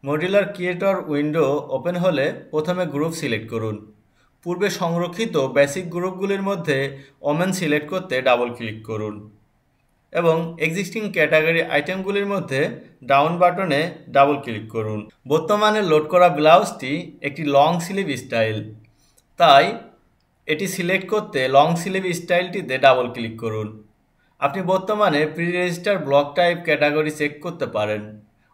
মডুলার ক্রিয়েটর উইন্ডো ওপেন হলে প্রথমে গ্রুপ সিলেক্ট করুন। পূর্বে সংরক্ষিত বেসিক গ্রুপগুলির মধ্যে ওমেন সিলেক্ট করতে ডাবল ক্লিক করুন এবং এক্সিস্টিং ক্যাটাগরি আইটেমগুলির মধ্যে ডাউন বাটনে ডাবল ক্লিক করুন। বর্তমানে লোড করা ব্লাউজটি একটি লং স্লিভ স্টাইল, তাই এটি সিলেক্ট করতে লং স্লিভ স্টাইলটিতে ডাবল ক্লিক করুন। আপনি বর্তমানে pre register block type category check করতে পারেন।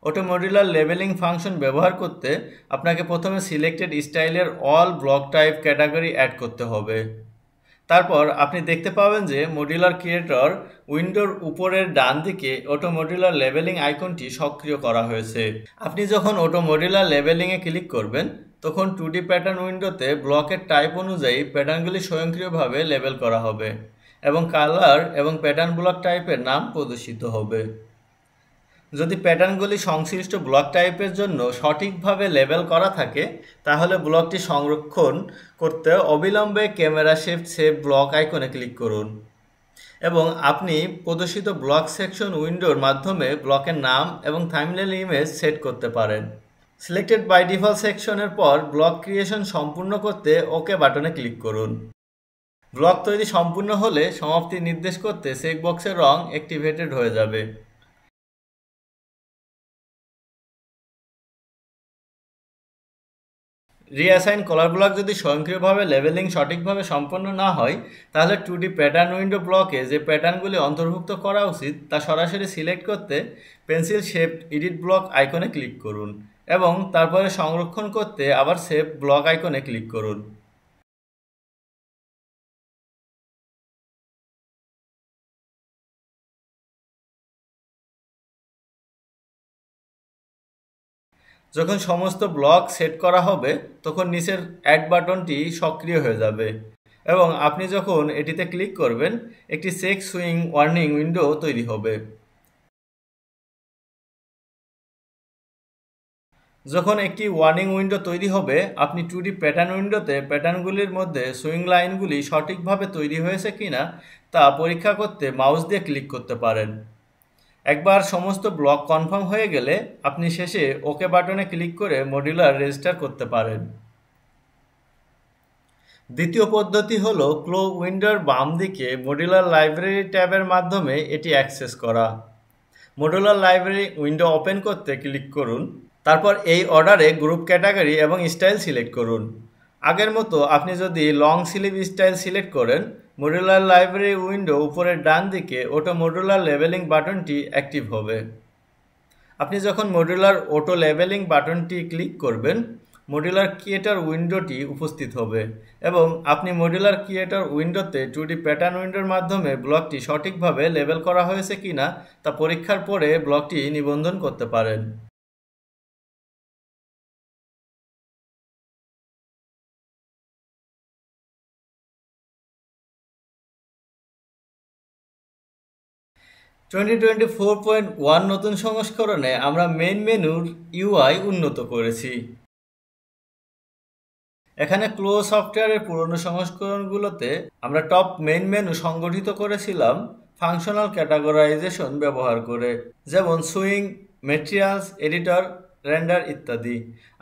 অটো মডুলার লেবেলিং ফাংশন ব্যবহার করতে আপনাকে প্রথমে সিলেক্টেড স্টাইলের all block type category add করতে হবে। তারপর আপনি দেখতে পাবেন যে মডুলার ক্রিয়েটর উইন্ডোর উপরের ডান দিকে অটো মডুলার লেবেলিং আইকনটি সক্রিয় করা হয়েছে। আপনি যখন অটো মডুলার লেবেলিংয়ে ক্লিক করবেন তখন 2D প্যাটার্ন উইন্ডোতে ব্লকের টাইপ অনুযায়ী প্যাটার্নগুলি স্বয়ংক্রিয়ভাবে লেবেল করা হবে এবং কালার এবং প্যাটার্ন ব্লক টাইপের নাম প্রদর্শিত হবে। যদি প্যাটার্নগুলি সংশ্লিষ্ট ব্লক টাইপের জন্য সঠিকভাবে লেবেল করা থাকে তাহলে ব্লকটি সংরক্ষণ করতে অবিলম্বে ক্যামেরা শিফট সেভ ব্লক আইকনে ক্লিক করুন এবং আপনি প্রদর্শিত ব্লক সেকশন উইন্ডোর মাধ্যমে ব্লকের নাম এবং থাম্বনেল ইমেজ সেট করতে পারেন। সিলেক্টেড বাই ডিফল্ট সেকশনের পর ব্লক ক্রিয়েশন সম্পূর্ণ করতে ওকে বাটনে ক্লিক করুন। ব্লক তৈরি সম্পূর্ণ হলে সমাপ্তি নির্দেশ করতে চেকবক্সের রং অ্যাক্টিভেটেড হয়ে যাবে। রিঅ্যাসাইন কলার ব্লক যদি স্বয়ংক্রিয়ভাবে লেবেলিং সঠিকভাবে সম্পন্ন না হয় তাহলে 2D প্যাটার্ন উইন্ডো ব্লকে যে প্যাটার্নগুলি অন্তর্ভুক্ত করা উচিত তা সরাসরি সিলেক্ট করতে পেন্সিল শেপড এডিট ব্লক আইকনে ক্লিক করুন এবং তারপরে সংরক্ষণ করতে আবার সেভ ব্লক আইকনে ক্লিক করুন। যখন সমস্ত ব্লক সেট করা হবে তখন নিচের অ্যাড বাটনটি সক্রিয় হয়ে যাবে এবং আপনি যখন এটিতে ক্লিক করবেন একটি চেক সুইং ওয়ার্নিং উইন্ডো তৈরি হবে। যখন একটি ওয়ার্নিং উইন্ডো তৈরি হবে আপনি 2D প্যাটার্ন উইন্ডোতে প্যাটার্নগুলির মধ্যে সুইং লাইনগুলি সঠিকভাবে তৈরি হয়েছে কিনা তা পরীক্ষা করতে মাউস দিয়ে ক্লিক করতে পারেন। একবার সমস্ত ব্লক কনফার্ম হয়ে গেলে আপনি শেষে ওকে বাটনে ক্লিক করে মডুলার রেজিস্টার করতে পারেন। দ্বিতীয় পদ্ধতি হল ক্লো উইন্ডোর বাম দিকে মডুলার লাইব্রেরি ট্যাবের মাধ্যমে এটি অ্যাক্সেস করা। মডুলার লাইব্রেরি উইন্ডো ওপেন করতে ক্লিক করুন, তারপর এই অর্ডারে গ্রুপ ক্যাটাগরি এবং স্টাইল সিলেক্ট করুন। আগের মতো আপনি যদি লং স্লিভ স্টাইল সিলেক্ট করেন মডুলার লাইব্রেরি উইন্ডো উপরের ডান দিকে অটো মডুলার লেবেলিং বাটনটি অ্যাক্টিভ হবে। আপনি যখন মডুলার অটো লেবেলিং বাটনটি ক্লিক করবেন মডুলার ক্রিয়েটর উইন্ডোটি উপস্থিত হবে এবং আপনি মডুলার ক্রিয়েটর উইন্ডোতে 2D প্যাটার্ন উইন্ডোর মাধ্যমে ব্লকটি সঠিকভাবে লেবেল করা হয়েছে কিনা তা পরীক্ষার পরে ব্লকটি নিবন্ধন করতে পারেন। 2024.1 নতুন সংস্করণে আমরা মেইন মেনুর ইউআই উন্নত করেছি। এখানে ক্লো সফটওয়্যারের পুরনো সংস্করণগুলোতে আমরা টপ মেইন মেনু সংগঠিত করেছিলাম ফাংশনাল ক্যাটাগরাইজেশন ব্যবহার করে, যেমন সুইং, ম্যাটেরিয়ালস, এডিটর, রেন্ডার ইত্যাদি।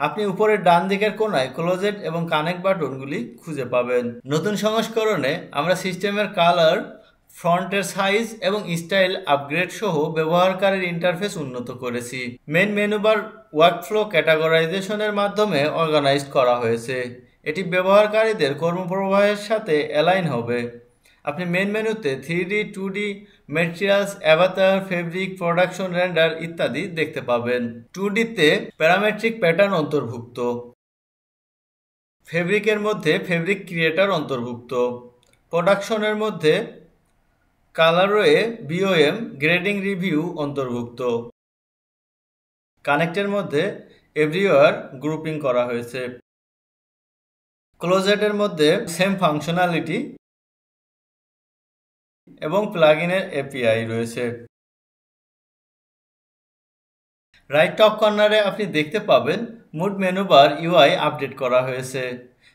আপনি উপরের ডান দিকের কোণায় ক্লোজেট এবং কানেক্ট বাটনগুলি খুঁজে পাবেন। নতুন সংস্করণে আমরা সিস্টেমের কালার, ফন্টের সাইজ এবং স্টাইল আপগ্রেড সহ ব্যবহারকারীর ইন্টারফেস উন্নত করেছি। মেন মেনুবার ওয়ার্কফ্লো ক্যাটাগরাইজেশনের মাধ্যমে অর্গানাইজড করা হয়েছে। এটি ব্যবহারকারীদের কর্মপ্রবাহের সাথে অ্যালাইন হবে। আপনি মেন মেনুতে 3D, 2D, materials, অ্যাভাতার, fabric, production, render ইত্যাদি দেখতে পাবেন। 2Dতে প্যারামেট্রিক প্যাটার্ন অন্তর্ভুক্ত। ফেব্রিকের মধ্যে ফেব্রিক ক্রিয়েটর অন্তর্ভুক্ত। প্রোডাকশনের মধ্যে কালারওয়ে, বিওএম, গ্রেডিং রিভিউ অন্তর্ভুক্ত। কানেক্টের মধ্যে এভরিওয়ার গ্রুপিং করা হয়েছে। ক্লোজেটের মধ্যে সেম ফাংশনালিটি এবং প্লাগইনের এপিআই রয়েছে। রাইট টপ কর্নারে আপনি দেখতে পাবেন মুড মেনুবার ইউআই আপডেট করা হয়েছে।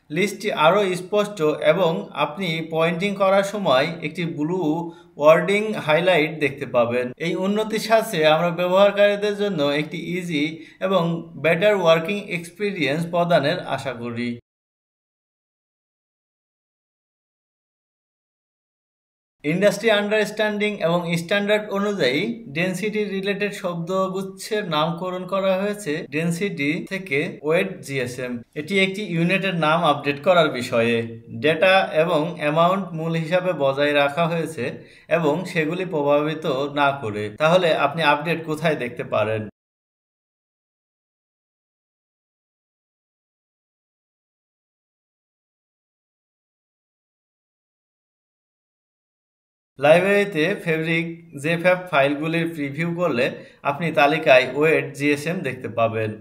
লিস্টটি আরও স্পষ্ট এবং আপনি পয়েন্টিং করার সময় একটি ব্লু ওয়ার্ডিং হাইলাইট দেখতে পাবেন। এই উন্নতির সাথে আমরা ব্যবহারকারীদের জন্য একটি ইজি এবং বেটার ওয়ার্কিং এক্সপিরিয়েন্স প্রদানের আশা করি। ইন্ডাস্ট্রি আন্ডারস্ট্যান্ডিং এবং স্ট্যান্ডার্ড অনুযায়ী ডেনসিটি রিলেটেড শব্দগুচ্ছের নামকরণ করা হয়েছে ডেনসিটি থেকে ওয়েট জিএসএম। এটি একটি ইউনিটের নাম আপডেট করার বিষয়ে। ডেটা এবং অ্যামাউন্ট মূল হিসাবে বজায় রাখা হয়েছে এবং সেগুলি প্রভাবিত না করে। তাহলে আপনি আপডেট কোথায় দেখতে পারেন? লাইব্রেরিতে ফেব্রিক জেফএফ ফাইলগুলির প্রিভিউ করলে আপনি তালিকায় ওয়েট জিএসএম দেখতে পাবেন।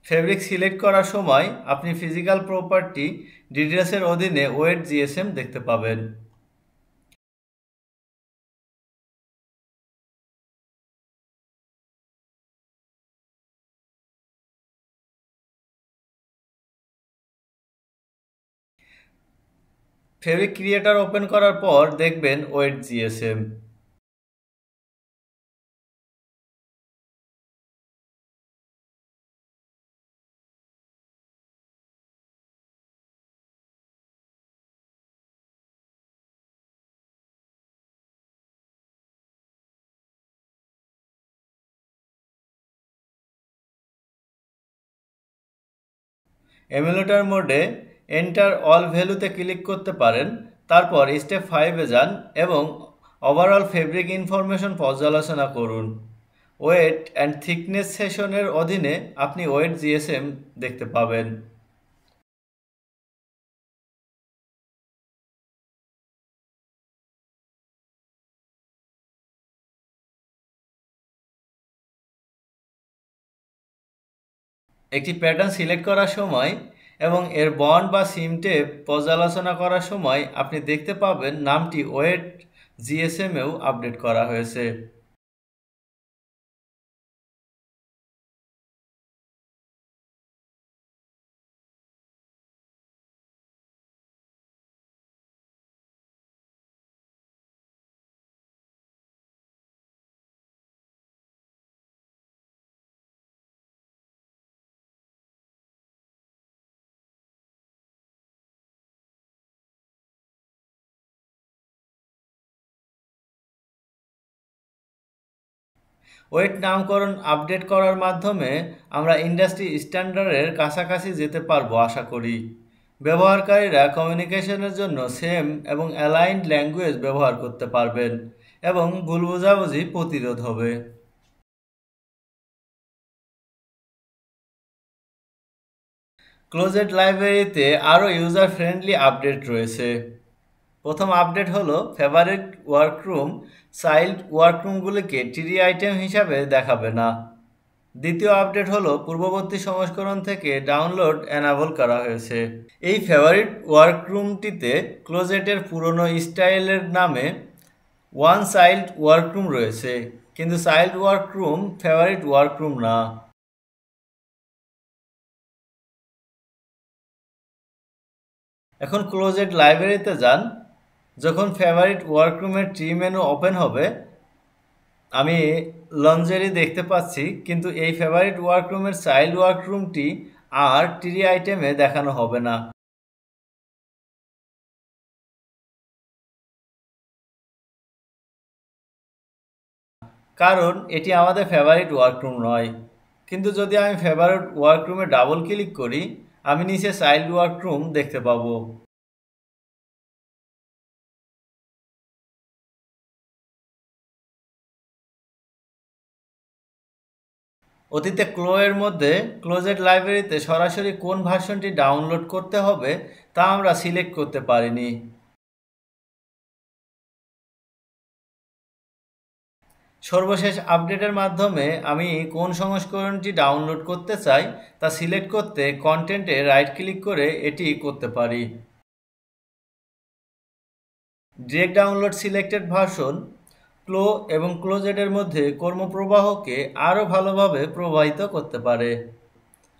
ফেব্রিক সিলেক্ট করার সময় আপনি ফিজিক্যাল প্রপার্টি ডিটেলসের অধীনে ওয়েট জিএসএম দেখতে পাবেন। ফেব্রিক ক্রিয়েটর ওপেন করার পর দেখবেন ওয়েট জিএসএম। এমুলেটর মোডে এন্টার অল ভ্যালুতে ক্লিক করতে পারেন। তারপর স্টেপ 5-এ যান এবং ওভারঅল ফেব্রিক ইনফরমেশন পর্যালোচনা করুন। ওয়েট অ্যান্ড থিকনেস সেশনের অধীনে আপনি ওয়েট জিএসএম দেখতে পাবেন। একটি প্যাটার্ন সিলেক্ট করার সময় এবং এর বন্ড বা সিমটেপ পর্যালোচনা করার সময় আপনি দেখতে পাবেন নামটি ওয়েট জিএসএমেও আপডেট করা হয়েছে। ওয়েট নামকরণ আপডেট করার মাধ্যমে আমরা ইন্ডাস্ট্রি স্ট্যান্ডার্ডের কাছাকাছি যেতে পারবো আশা করি। ব্যবহারকারীরা কমিউনিকেশনের জন্য সেম এবং অ্যালাইন্ড ল্যাঙ্গুয়েজ ব্যবহার করতে পারবেন এবং ভুল বোঝাবুঝি প্রতিরোধ হবে। ক্লোজেট লাইব্রেরিতে আরও ইউজার ফ্রেন্ডলি আপডেট রয়েছে। প্রথম আপডেট হলো ফেভারিট ওয়ার্করুম চাইল্ড ওয়ার্করুমগুলিকে টিডি আইটেম হিসাবে দেখাবে না। দ্বিতীয় আপডেট হলো পূর্ববর্তী সংস্করণ থেকে ডাউনলোড এনাবল করা হয়েছে। এই ফেভারিট ওয়ার্করুমটিতে ক্লোজেটের পুরনো স্টাইলের নামে ওয়ান চাইল্ড ওয়ার্করুম রয়েছে, কিন্তু চাইল্ড ওয়ার্করুম ফেভারিট ওয়ার্করুম না। এখন ক্লোজেড লাইব্রেরিতে যান। যখন ফেভারিট ওয়ার্করুমের ট্রি মেনু ওপেন হবে, আমি লন্ড্রি দেখতে পাচ্ছি, কিন্তু এই ফেভারিট ওয়ার্করুমের চাইল্ড ওয়ার্করুমটি আর ট্রি আইটেমে দেখানো হবে না। কারণ এটি আমাদের ফেভারিট ওয়ার্করুম নয়। কিন্তু যদি আমি ফেভারিট ওয়ার্করুমে ডাবল ক্লিক করি, আমি নিচে চাইল্ড ওয়ার্করুম দেখতে পাবো। অতীতে ক্লোয়ের মধ্যে ক্লোজেড লাইব্রেরিতে সরাসরি কোন ভার্সনটি ডাউনলোড করতে হবে তা আমরা সিলেক্ট করতে পারিনি। সর্বশেষ আপডেটের মাধ্যমে আমি কোন সংস্করণটি ডাউনলোড করতে চাই তা সিলেক্ট করতে কন্টেন্টে রাইট ক্লিক করে এটি করতে পারি। ডিরেক্ট ডাউনলোড সিলেক্টেড ভার্সন ক্লো এবং ক্লোজেডের মধ্যে কর্মপ্রবাহকে আরও ভালোভাবে প্রবাহিত করতে পারে।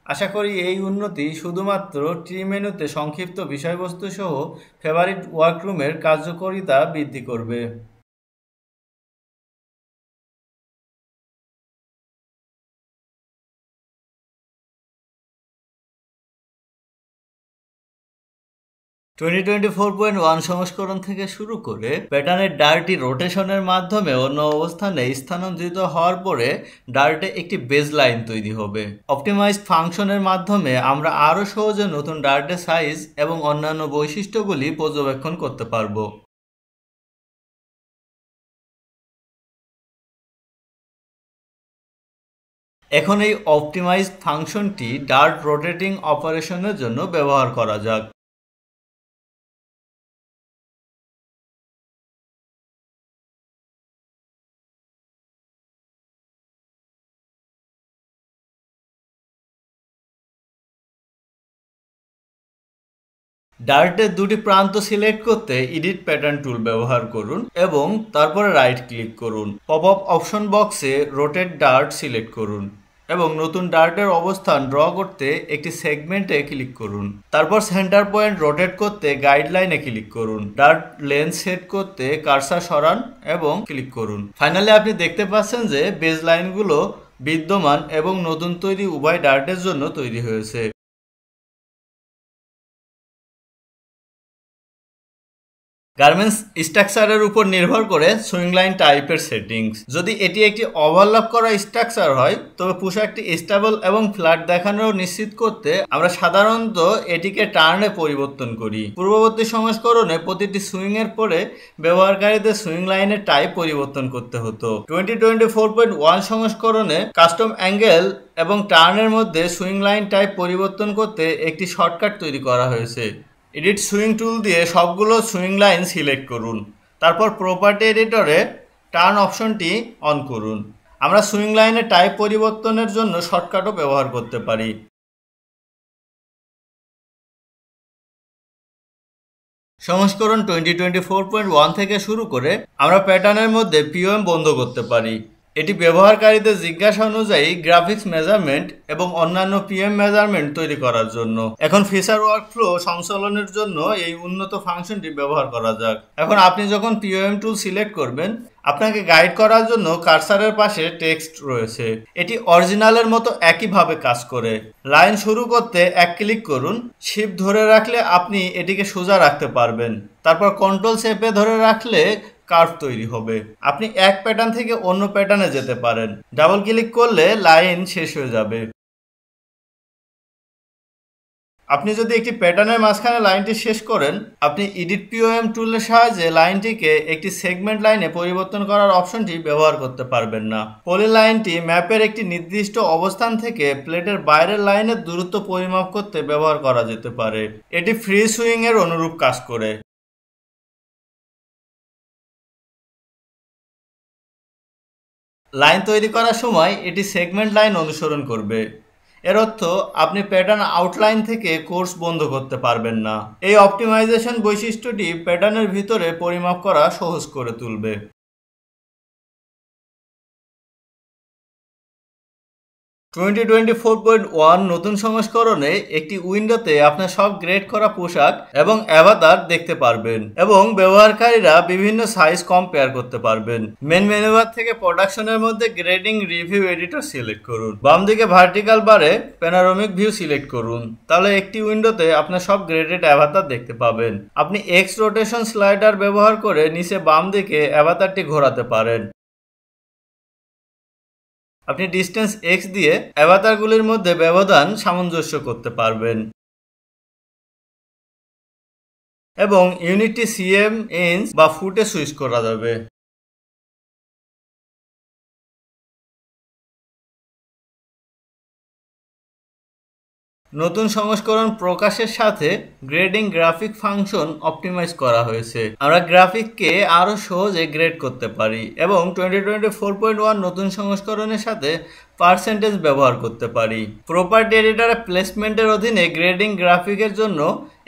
আশা করি এই উন্নতি শুধুমাত্র ট্রি মেনুতে সংক্ষিপ্ত বিষয়বস্তু সহ ফেভারিট ওয়ার্করুমের কার্যকারিতা বৃদ্ধি করবে। টোয়েন্টি 24.1 সংস্করণ থেকে শুরু করে প্যাটার্নের ডার্টি রোটেশনের মাধ্যমে অন্য অবস্থানে স্থানান্তরিত হওয়ার পরে ডার্টে একটি বেজ লাইন তৈরি হবে। অপটিমাইজড ফাংশনের মাধ্যমে আমরা আরও সহজে নতুন ডার্টের সাইজ এবং অন্যান্য বৈশিষ্ট্যগুলি পর্যবেক্ষণ করতে পারব। এখন এই অপটিমাইজড ফাংশনটি ডার্ট রোটেটিং অপারেশনের জন্য ব্যবহার করা যাক। ডার্টের দুটি প্রান্ত সিলেক্ট করতে এডিট প্যাটার্ন টুল ব্যবহার করুন এবং তারপরে রাইট ক্লিক করুন। পপ আপ অপশন বক্সে রোটেট ডার্ট সিলেক্ট করুন এবং নতুন ডার্টের অবস্থান ড্র করতে একটি সেগমেন্টে ক্লিক করুন। তারপর সেন্টার পয়েন্ট রোটেট করতে গাইডলাইনে ক্লিক করুন। ডার্ট লেন্থ সেট করতে কার্সার সরান এবং ক্লিক করুন। ফাইনালি আপনি দেখতে পাচ্ছেন যে বেজ লাইনগুলো বিদ্যমান এবং নতুন তৈরি উভয় ডার্টের জন্য তৈরি হয়েছে। গার্মেন্টস স্ট্রাকচারের উপর নির্ভর করে সুইং লাইন টাইপের সেটিংস। যদি এটি একটি ওভারল্যাপ করা স্ট্রাকচার হয়, তবে পোশাকটি স্টেবল এবং ফ্ল্যাট দেখানো নিশ্চিত করতে আমরা সাধারণত এটিকে টার্নে পরিবর্তন করি। পূর্ববর্তী সংস্করণে প্রতিটি সুইং এর পরে ব্যবহারকারীদের সুইং লাইনের টাইপ পরিবর্তন করতে হতো। 2024.1 সংস্করণে কাস্টম অ্যাঙ্গেল এবং টার্নের মধ্যে সুইং লাইন টাইপ পরিবর্তন করতে একটি শর্টকাট তৈরি করা হয়েছে। এডিট সুইং টুল দিয়ে সবগুলো সুইং লাইন সিলেক্ট করুন। তারপর প্রপার্টি এডিটরে টার্ন অপশনটি অন করুন। আমরা সুইং লাইনের টাইপ পরিবর্তনের জন্য শর্টকাটও ব্যবহার করতে পারি। সংস্করণ 2024.1 থেকে শুরু করে আমরা প্যাটার্নের মধ্যে পিওএম বন্ধ করতে পারি। এটি ব্যবহারকারীদের জিজ্ঞাসা অনুযায়ী গ্রাফিক্স মেজারমেন্ট এবং অন্যান্য পিএম মেজারমেন্ট তৈরি করার জন্য। এখন ফিচার ওয়ার্কফ্লো সংচালনের জন্য এই উন্নত ফাংশনটি ব্যবহার করা যাক। এখন আপনি যখন পিওএম টুল সিলেক্ট করবেন, আপনাকে গাইড করার জন্য কার্সারের পাশে টেক্সট রয়েছে। এটি অরিজিনালের মতো একইভাবে কাজ করে। লাইন শুরু করতে এক ক্লিক করুন। শিফট ধরে রাখলে আপনি এটিকে সোজা রাখতে পারবেন। তারপর কন্ট্রোল চেপে ধরে রাখলে কার্ভ তৈরি হবে। আপনি এক প্যাটার্ন থেকে অন্য প্যাটার্নে যেতে পারেন। ডাবল ক্লিক করলে লাইন শেষ হয়ে যাবে। আপনি যদি একটি প্যাটার্নের মাঝখানে লাইনটি শেষ করেন, আপনি এডিট পিওএম টুলের সাহায্যে লাইনটিকে একটি সেগমেন্ট লাইনে পরিবর্তন করার অপশনটি ব্যবহার করতে পারবেন না। পলি লাইনটি ম্যাপের একটি নির্দিষ্ট অবস্থান থেকে প্লেটের বাইরের লাইনের দূরত্ব পরিমাপ করতে ব্যবহার করা যেতে পারে। এটি ফ্রি সুইং এর অনুরূপ কাজ করে। লাইন তৈরি করার সময় এটি সেগমেন্ট লাইন অনুসরণ করবে। এর অর্থ আপনি প্যাটার্ন আউটলাইন থেকে কোর্স বন্ধ করতে পারবেন না। এই অপটিমাইজেশন বৈশিষ্ট্যটি প্যাটার্নের ভিতরে পরিমাপ করা সহজ করে তুলবে। 2024.1 নতুন সংস্করণে একটি উইন্ডোতে আপনার সব গ্রেড করা পোশাক এবং অ্যাভাতার দেখতে পারবেন এবং ব্যবহারকারীরা বিভিন্ন সাইজ কম্পেয়ার করতে পারবেন। মেন মেনু বার থেকে প্রোডাকশনের মধ্যে গ্রেডিং রিভিউ এডিটর সিলেক্ট করুন। বাম দিকে ভার্টিক্যাল বারে প্যানোরামিক ভিউ সিলেক্ট করুন। তাহলে একটি উইন্ডোতে আপনার সব গ্রেডেড অ্যাভাতার দেখতে পাবেন। আপনি এক্স রোটেশন স্লাইডার ব্যবহার করে নিচে বাম দিকে অ্যাভাতারটি ঘোরাতে পারেন। আপনি ডিস্টেন্স এক্স দিয়ে অ্যাভাতারগুলির মধ্যে ব্যবধান সামঞ্জস্য করতে পারবেন এবং ইউনিটটি সিএম, ইঞ্চ বা ফুটে সুইচ করা যাবে। নতুন সংস্করণ প্রকাশের সাথে গ্রেডিং গ্রাফিক ফাংশন অপটিমাইজ করা হয়েছে। আমরা গ্রাফিককে আরো সহজে গ্রেড করতে পারি এবং 2024.1 নতুন সংস্করণের সাথে পার্সেন্টেজ ব্যবহার করতে পারি। প্রপার্টি এডিটরে প্লেসমেন্টের অধীনে গ্রেডিং গ্রাফিকের জন্য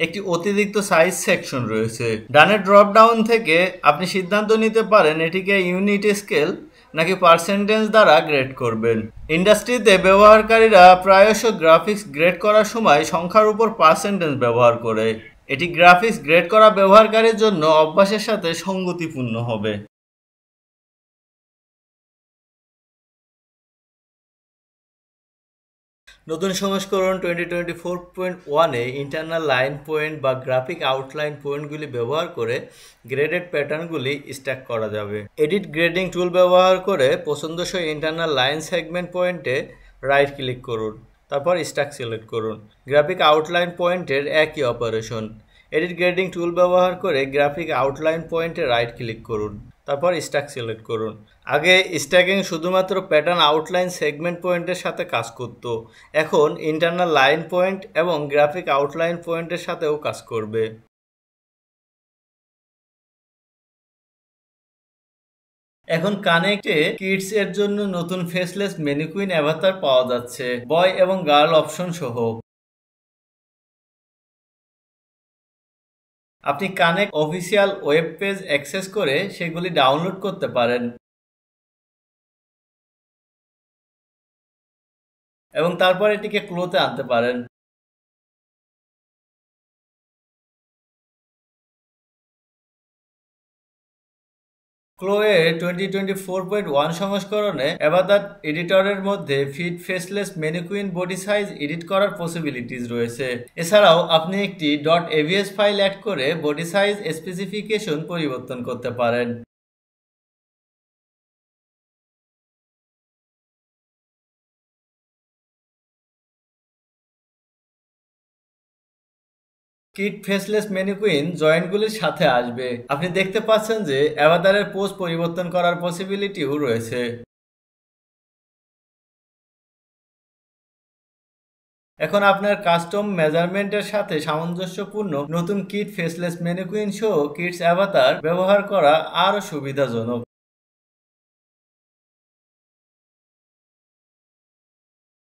একটি অতিরিক্ত সাইজ সেকশন রয়েছে। ডানে ড্রপ ডাউন থেকে আপনি সিদ্ধান্ত নিতে পারেন এটিকে ইউনিট স্কেল নাকি পার্সেন্টেজ দ্বারা গ্রেড করবেন। ইন্ডাস্ট্রিতে ব্যবহারকারীরা প্রায়শ গ্রাফিক্স গ্রেড করার সময় সংখ্যার উপর পার্সেন্টেজ ব্যবহার করে। এটি গ্রাফিক্স গ্রেড করা ব্যবহারকারীর জন্য অভ্যাসের সাথে সঙ্গতিপূর্ণ হবে। নতুন সংস্করণ 2024.1-এ ইন্টারনাল লাইন পয়েন্ট বা গ্রাফিক আউটলাইন পয়েন্টগুলি ব্যবহার করে গ্রেডেড প্যাটার্নগুলি স্ট্যাক করা যাবে। এডিট গ্রেডিং টুল ব্যবহার করে পছন্দসই ইন্টারনাল লাইন সেগমেন্ট পয়েন্টে রাইট ক্লিক করুন, তারপর স্ট্যাক সিলেক্ট করুন। গ্রাফিক আউটলাইন পয়েন্টের একই অপারেশন। এডিট গ্রেডিং টুল ব্যবহার করে গ্রাফিক আউটলাইন পয়েন্টে রাইট ক্লিক করুন, তারপর স্ট্যাক সিলেক্ট করুন। আগে স্ট্যাকিং শুধুমাত্র প্যাটার্ন আউটলাইন সেগমেন্ট পয়েন্টের সাথে কাজ করত, এখন ইন্টারনাল লাইন পয়েন্ট এবং গ্রাফিক আউটলাইন পয়েন্টের সাথেও কাজ করবে। এখন কানেক্টে কিডস এর জন্য নতুন ফেসলেস ম্যানিকুইন অ্যাভাতার পাওয়া যাচ্ছে, বয় এবং গার্ল অপশন সহ। আপনি connect official web page access করে সেগুলি ডাউনলোড করতে পারেন এবং তারপর এটিকে ক্লোতে আনতে পারেন। ক্লোয়ে 2024.1 সংস্করণে অ্যাভাতার এডিটরের মধ্যে fit faceless mannequin body size edit করার পসিবিলিটিস রয়েছে। এছাড়াও আপনি একটি .avs ফাইল অ্যাড করে বডি সাইজ স্পেসিফিকেশন পরিবর্তন করতে পারেন। কিট ফেসলেস ম্যানিকুইন জয়েন্টগুলির সাথে আসবে। আপনি দেখতে পাচ্ছেন যে অ্যাভাতারের পোজ পরিবর্তন করার পসিবিলিটিও রয়েছে। এখন আপনার কাস্টম মেজারমেন্টের সাথে সামঞ্জস্যপূর্ণ নতুন কিট ফেসলেস ম্যানিকুইন সহ কিটস অ্যাভাতার ব্যবহার করা আরও সুবিধাজনক।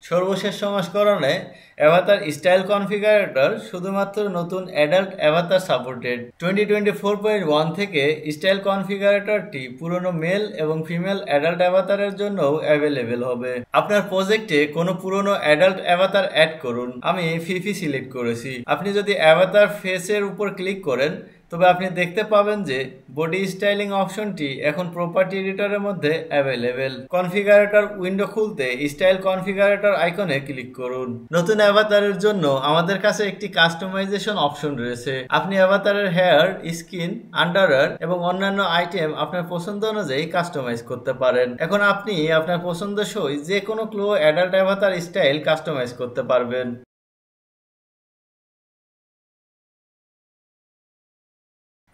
সর্বশেষ সংস্করণে অ্যাভাতার স্টাইল কনফিগারেটর শুধুমাত্র নতুন অ্যাডাল্ট অ্যাভাতার সাপোর্টেড। 2024.1 থেকে স্টাইল কনফিগারেটরটি পুরনো মেল এবং ফিমেল অ্যাডাল্ট অ্যাভাতারের জন্যও অ্যাভেলেবেল হবে। আপনার প্রজেক্টে কোনো পুরনো অ্যাডাল্ট অ্যাভাতার অ্যাড করুন। আমি ফিফি সিলেক্ট করেছি। আপনি যদি অ্যাভাতার ফেসের উপর ক্লিক করেন তবে আপনি দেখতে পাবেন যে বডি স্টাইলিং অপশনটি এখন প্রপার্টি এডিটরের মধ্যে অ্যাভেলেবেল। কনফিগারেটর উইন্ডো খুলতে স্টাইল কনফিগারেটর আইকনে ক্লিক করুন। নতুন অ্যাভাতারের জন্য আমাদের কাছে একটি কাস্টমাইজেশন অপশন রয়েছে। আপনি অ্যাভাতারের হেয়ার, স্কিন, আন্ডারওয়্যার এবং অন্যান্য আইটেম আপনার পছন্দ অনুযায়ী কাস্টমাইজ করতে পারেন। এখন আপনি আপনার পছন্দসই যে কোনো ক্লো অ্যাডাল্ট অ্যাভাতার স্টাইল কাস্টমাইজ করতে পারবেন।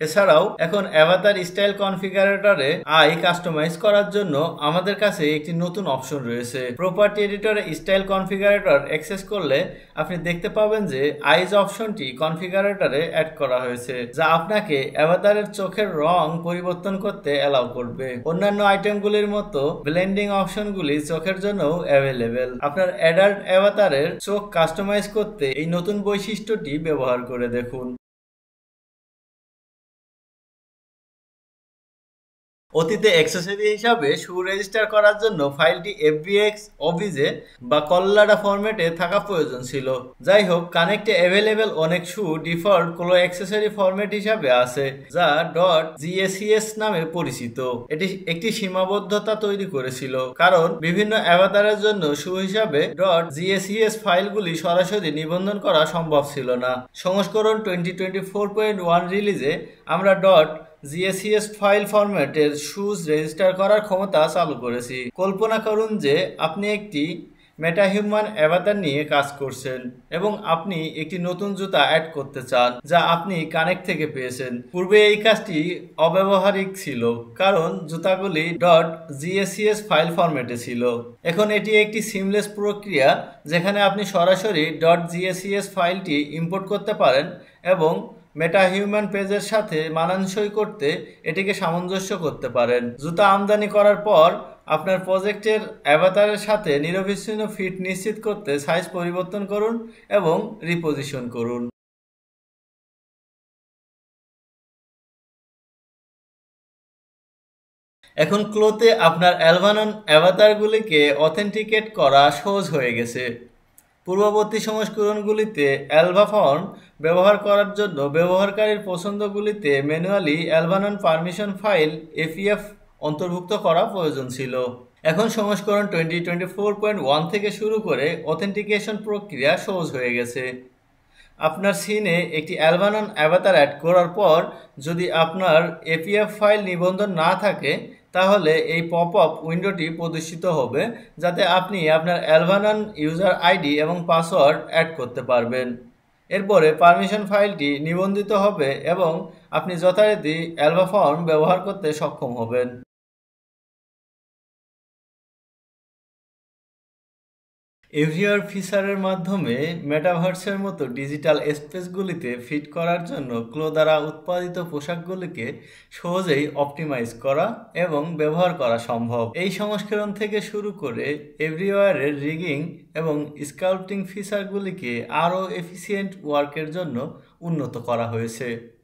এছাড়াও এখন অ্যাভাতার স্টাইল কনফিগারেটরে আই কাস্টমাইজ করার জন্য আমাদের কাছে একটি নতুন অপশন রয়েছে। প্রপার্টি এডিটরে স্টাইল কনফিগারেটর অ্যাক্সেস করলে আপনি দেখতে পাবেন যে আইজ অপশনটি কনফিগারেটরে অ্যাড করা হয়েছে, যা আপনাকে অ্যাভাতারের চোখের রং পরিবর্তন করতে অ্যালাউ করবে। অন্যান্য আইটেমগুলির মতো ব্লেন্ডিং অপশনগুলি চোখের জন্যও অ্যাভেলেবেল। আপনার অ্যাডাল্ট অ্যাভাতারের চোখ কাস্টমাইজ করতে এই নতুন বৈশিষ্ট্যটি ব্যবহার করে দেখুন। অতীতে অ্যাক্সেসরি হিসাবে শু রেজিস্টার করার জন্য ফাইলটি FBX অফিসে বা কল্লাডা ফরম্যাটে থাকা প্রয়োজন ছিল। যাই হোক, কানেক্টে অ্যাভেলেবেল অনেক শু ডিফল্ট ক্লো অ্যাক্সেসরি ফরম্যাট হিসাবে আছে, যা .gscs নামে পরিচিত। এটি একটি সীমাবদ্ধতা তৈরি করেছিল, কারণ বিভিন্ন অ্যাভাতারের জন্য শু হিসাবে .gscs ফাইলগুলি সরাসরি নিবন্ধন করা সম্ভব ছিল না। সংস্করণ 2024.1 রিলিজে আমরা .gscs ফাইল ফরম্যাটের শুজ রেজিস্টার করার ক্ষমতা চালু করেছি। কল্পনা করুন যে আপনি একটি মেটাহিউম্যান অ্যাভাতার নিয়ে কাজ করছেন এবং আপনি একটি নতুন জুতা অ্যাড করতে চান যা আপনি কানেক্ট থেকে পেয়েছেন। পূর্বে এই কাজটি অব্যবহারিক ছিল কারণ জুতাগুলি .gscs ফাইল ফরম্যাটে ছিল। এখন এটি একটি সিমলেস প্রক্রিয়া যেখানে আপনি সরাসরি .gscs ফাইলটি ইম্পোর্ট করতে পারেন এবং মেটাহিউম্যান পেজের সাথে মানানসই করতে এটিকে সামঞ্জস্য করতে পারেন। জুতা আমদানি করার পর আপনার প্রজেক্টের অ্যাভাতারের সাথে নিরবিচ্ছিন্ন ফিট নিশ্চিত করতে সাইজ পরিবর্তন করুন এবং রিপোজিশন করুন। এখন ক্লোতে আপনার অ্যালবানন অ্যাভাতারগুলিকে অথেন্টিকেট করা সহজ হয়ে গেছে। পূর্ববর্তী সংস্করণগুলিতে অ্যালভা ফর্ম ব্যবহার করার জন্য ব্যবহারকারীর পছন্দগুলিতে ম্যানুয়ালি অ্যালবানন পারমিশন ফাইল (APF) অন্তর্ভুক্ত করা প্রয়োজন ছিল। এখন সংস্করণ 2024.1 থেকে শুরু করে অথেন্টিকেশন প্রক্রিয়া সহজ হয়ে গেছে। আপনার সিনে একটি অ্যালবানন অ্যাভাতার অ্যাড করার পর যদি আপনার APF ফাইল নিবন্ধন না থাকে, তাহলে এই পপ-আপ উইন্ডোটি প্রদর্শিত হবে যাতে আপনি আপনার অ্যালবানন ইউজার আইডি এবং পাসওয়ার্ড অ্যাড করতে পারবেন। এরপরে পারমিশন ফাইলটি নিবন্ধিত হবে এবং আপনি যথারীতি অ্যালভা ফর্ম ব্যবহার করতে সক্ষম হবেন। এভরিওয়ার ফিচারের মাধ্যমে মেটাভার্সের মতো ডিজিটাল স্পেসগুলিতে ফিট করার জন্য ক্লো দ্বারা উৎপাদিত পোশাকগুলিকে সহজেই অপটিমাইজ করা এবং ব্যবহার করা সম্ভব। এই সংস্করণ থেকে শুরু করে এভরিওয়ারের রিগিং এবং স্কাল্পটিং ফিচারগুলিকে আরও এফিসিয়েন্ট ওয়ার্কের জন্য উন্নত করা হয়েছে।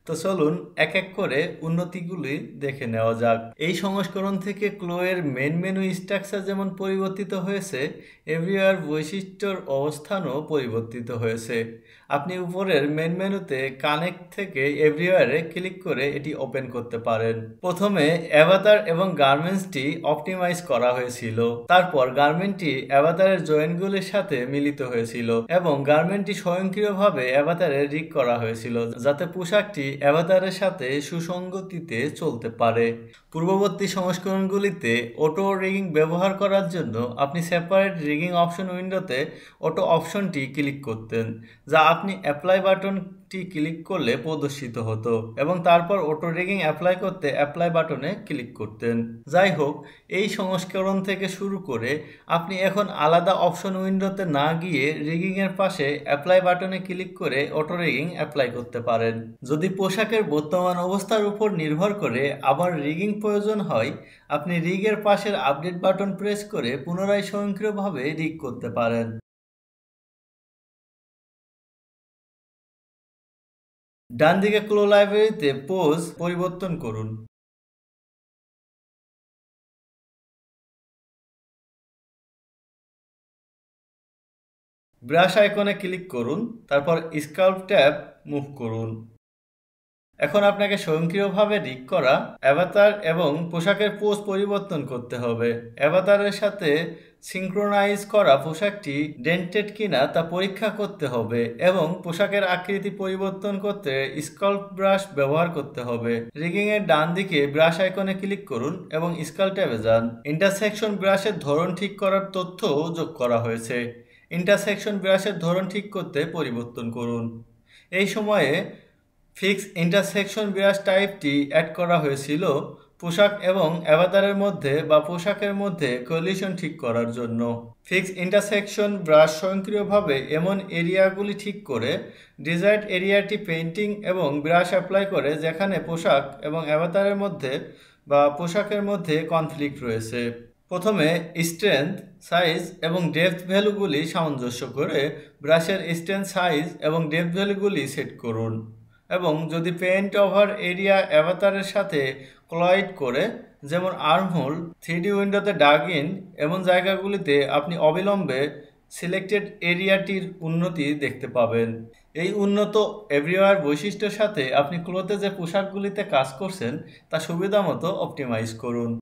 তো চলুন এক এক করে উন্নতিগুলি দেখে নেওয়া যাক। এই সংস্করণ থেকে ক্লোয়ের মেন মেনু স্ট্রাকচার যেমন পরিবর্তিত হয়েছে, এভরিওয়ার বৈশিষ্ট্যর অবস্থানও পরিবর্তিত হয়েছে। আপনি উপরের মেন মেনুতে কানেক্ট থেকে এভরিওয়ারে ক্লিক করে এটি ওপেন করতে পারেন। প্রথমে অ্যাভাতার এবং গার্মেন্টসটি অপটিমাইজ করা হয়েছিল, তারপর গার্মেন্টটি অ্যাভাতারের জয়েন্টগুলির সাথে মিলিত হয়েছিল এবং গার্মেন্টটি স্বয়ংক্রিয়ভাবে অ্যাভাতারে রিগ করা হয়েছিল যাতে পোশাকটি অ্যাভাতারের সাথে সুসঙ্গতিতে চলতে পারে। পূর্ববর্তী সংস্করণগুলিতে অটো রিগিং ব্যবহার করার জন্য আপনি সেপারেট রিগিং অপশন উইন্ডোতে অটো অপশনটি ক্লিক করতেন, যা আপনি অ্যাপ্লাই বাটনটি ক্লিক করলে প্রদর্শিত হতো এবং তারপর অটো রিগিং অ্যাপ্লাই করতে অ্যাপ্লাই বাটনে ক্লিক করতেন। যাই হোক, এই সংস্করণ থেকে শুরু করে আপনি এখন আলাদা অপশন উইন্ডোতে না গিয়ে রিগিংয়ের পাশে অ্যাপ্লাই বাটনে ক্লিক করে অটো রিগিং অ্যাপ্লাই করতে পারেন। যদি পোশাকের বর্তমান অবস্থার উপর নির্ভর করে আবার রিগিং প্রয়োজন হয়, আপনি রিগের পাশের আপডেট বাটন প্রেস করে পুনরায় স্বয়ংক্রিয়ভাবে রিগ করতে পারেন। ডান দিকে ক্লো লাইব্রেরিতে পোজ পরিবর্তন করুন। ব্রাশ আইকনে ক্লিক করুন, তারপর স্কাল্প ট্যাব মুভ করুন। এখন আপনাকে স্বয়ংক্রিয়ভাবে রিগ করা অ্যাভাতার এবং পোশাকের পোজ পরিবর্তন করতে হবে। অ্যাভাতারের সাথে সিঙ্ক্রোনাইজ করা পোশাকটি ডেন্টেড কিনা তা পরীক্ষা করতে হবে এবং পোশাকের আকৃতি পরিবর্তন করতে স্কাল্প ব্রাশ ব্যবহার করতে হবে। রিগিং এর ডান দিকে ব্রাশ আইকনে ক্লিক করুন এবং স্কাল্প ট্যাবে যান। ইন্টারসেকশন ব্রাশের ধরন ঠিক করার তথ্য যোগ করা হয়েছে। ইন্টারসেকশন ব্রাশের ধরন ঠিক করতে পরিবর্তন করুন। এই সময়ে ফিক্স ইন্টারসেকশন ব্রাশ টাইপটি অ্যাড করা হয়েছিল পোশাক এবং অ্যাভাতারের মধ্যে বা পোশাকের মধ্যে কলিশন ঠিক করার জন্য। ফিক্স ইন্টারসেকশন ব্রাশ স্বয়ংক্রিয়ভাবে এমন এরিয়াগুলি ঠিক করে ডিজায়ার্ড এরিয়াটি পেইন্টিং এবং ব্রাশ অ্যাপ্লাই করে যেখানে পোশাক এবং অ্যাভাতারের মধ্যে বা পোশাকের মধ্যে কনফ্লিক্ট রয়েছে। প্রথমে স্ট্রেংথ, সাইজ এবং ডেপথ ভ্যালুগুলি সামঞ্জস্য করে ব্রাশের স্ট্রেংথ, সাইজ এবং ডেপথ ভ্যালুগুলি সেট করুন। এবং যদি পেইন্ট ওভার এরিয়া অ্যাভাতারের সাথে ক্লয়েড করে, যেমন আর্মহোল, 3D উইন্ডোতে ডাগ ইন এমন জায়গাগুলিতে আপনি অবিলম্বে সিলেক্টেড এরিয়াটির উন্নতি দেখতে পাবেন। এই উন্নত এভরিওয়্যার বৈশিষ্ট্যের সাথে আপনি ক্লোথে যে পোশাকগুলিতে কাজ করছেন তা সুবিধামতো অপটিমাইজ করুন।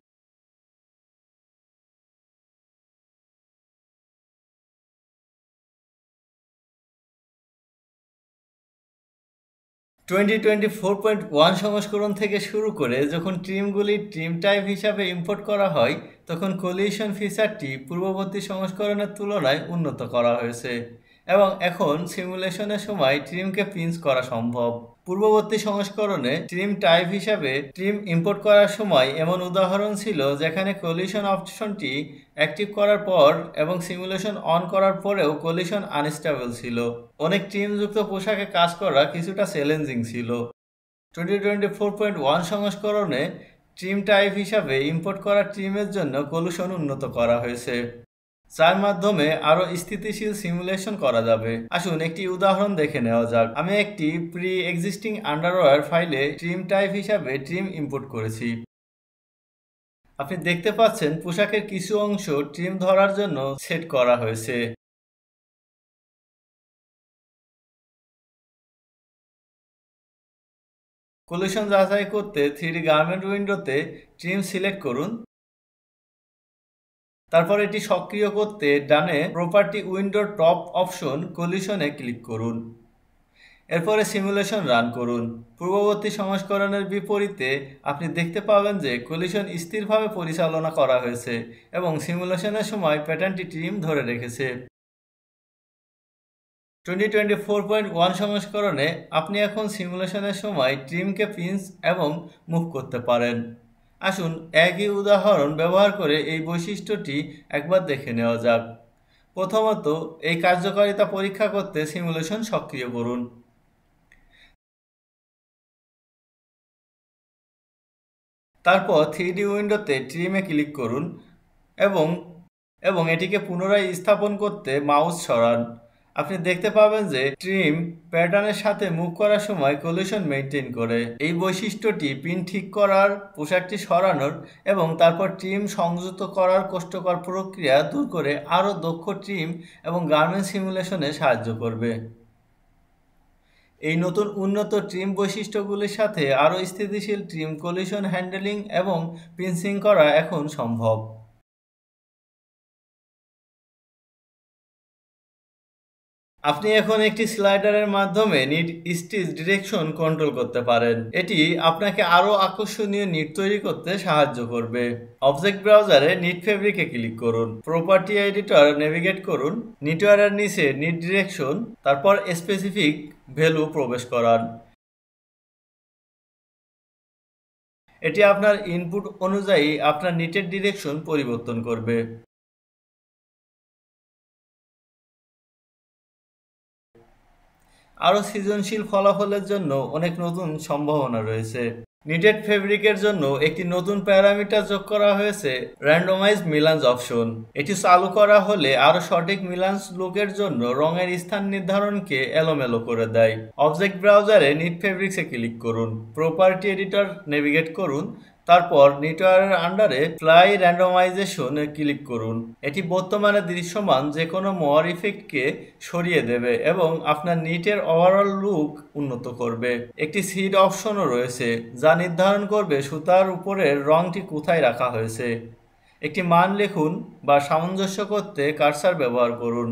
2024.1 সংস্করণ থেকে শুরু করে যখন ট্রিমগুলি ট্রিম টাইপ হিসাবে ইম্পোর্ট করা হয়, তখন কোলিশন ফিচারটি পূর্ববর্তী সংস্করণের তুলনায় উন্নত করা হয়েছে এবং এখন সিমুলেশনের সময় ট্রিমকে পিঞ্চ করা সম্ভব। পূর্ববর্তী সংস্করণে ট্রিম টাইপ হিসাবে ট্রিম ইম্পোর্ট করার সময় এমন উদাহরণ ছিল যেখানে কোলিশন অপশনটি অ্যাক্টিভ করার পর এবং সিমুলেশন অন করার পরেও কোলিশন আনস্টেবল ছিল। অনেক ট্রিমযুক্ত পোশাকে কাজ করা কিছুটা চ্যালেঞ্জিং ছিল। 2024.1 সংস্করণে ট্রিম টাইপ হিসাবে ইম্পোর্ট করা ট্রিমের জন্য কোলিশন উন্নত করা হয়েছে, যার মাধ্যমে আরো স্থিতিশীল সিমুলেশন করা যাবে। আসুন একটি উদাহরণ দেখে নেওয়া যাক। আমি একটি প্রি এক্সিস্টিং আন্ডারওয়্যার ফাইলে ট্রিম টাইপ হিসাবে ট্রিম ইম্পোর্ট করেছি। আপনি দেখতে পাচ্ছেন পোশাকের কিছু অংশ ট্রিম ধরার জন্য সেট করা হয়েছে। কোলিশন যাচাই করতে 3D গার্মেন্ট উইন্ডোতে ট্রিম সিলেক্ট করুন। তারপর এটি সক্রিয় করতে ডানে প্রপার্টি উইন্ডোর টপ অপশন কোলিশনে ক্লিক করুন। এরপরে সিমুলেশন রান করুন। পূর্ববর্তী সংস্করণের বিপরীতে আপনি দেখতে পাবেন যে কোলিশন স্থিরভাবে পরিচালনা করা হয়েছে এবং সিমুলেশনের সময় প্যাটার্নটি ট্রিম ধরে রেখেছে। 2024.1 সংস্করণে আপনি এখন সিমুলেশনের সময় ট্রিমকে পিঞ্চ এবং মুভ করতে পারেন। আসুন একই উদাহরণ ব্যবহার করে এই বৈশিষ্ট্যটি একবার দেখে নেওয়া যাক। প্রথমত, এই কার্যকারিতা পরীক্ষা করতে সিমুলেশন সক্রিয় করুন। তারপর 3D উইন্ডোতে ট্রিমে ক্লিক করুন এবং এটিকে পুনরায় স্থাপন করতে মাউস সরান। আপনি দেখতে পাবেন যে ট্রিম প্যাটার্নের সাথে মুভ করার সময় কোলিশন মেইনটেইন করে। এই বৈশিষ্ট্যটি পিন ঠিক করার, পোশাকটি সরানোর এবং তারপর ট্রিম সংযুক্ত করার কষ্টকর প্রক্রিয়া দূর করে আরও দক্ষ ট্রিম এবং গার্মেন্ট সিমুলেশনে সাহায্য করবে। এই নতুন উন্নত ট্রিম বৈশিষ্ট্যগুলির সাথে আরও স্থিতিশীল ট্রিম কোলিশন হ্যান্ডেলিং এবং পিনসিং করা এখন সম্ভব। আপনি এখন একটি স্লাইডারের মাধ্যমে নিট স্টিচ ডিরেকশন কন্ট্রোল করতে পারেন। এটি আপনাকে আরও আকর্ষণীয় নিট তৈরি করতে সাহায্য করবে। অবজেক্ট ব্রাউজারে নিট ফেব্রিকে ক্লিক করুন। প্রপার্টি এডিটর নেভিগেট করুন। নিটওয়ারের নিচে নিট ডিরেকশন, তারপর স্পেসিফিক ভ্যালু প্রবেশ করান। এটি আপনার ইনপুট অনুযায়ী আপনার নিটের ডিরেকশন পরিবর্তন করবে। আরও সৃজনশীল ফলাফলের জন্য অনেক নতুন সম্ভাবনা রয়েছে। নিটেড ফেব্রিকের জন্য একটি নতুন প্যারামিটার যোগ করা হয়েছে, র্যান্ডমাইজ মিলান্স অপশন। এটি চালু করা হলে আরও সঠিক মিলান্স লুকের জন্য রঙের স্থান নির্ধারণকে এলোমেলো করে দেয়। অবজেক্ট ব্রাউজারে নিট ফেব্রিক্সে ক্লিক করুন। প্রপার্টি এডিটর নেভিগেট করুন। তারপর নিটওয়ারের আন্ডারে ফ্লাই র্যান্ডমাইজেশনে ক্লিক করুন। এটি বর্তমানে দৃশ্যমান যে কোনো মোয়ার ইফেক্টকে সরিয়ে দেবে এবং আপনার নিটের ওভারঅল লুক উন্নত করবে। একটি সিড অপশনও রয়েছে যা নির্ধারণ করবে সুতার উপরের রঙটি কোথায় রাখা হয়েছে। একটি মান লিখুন বা সামঞ্জস্য করতে কার্সার ব্যবহার করুন।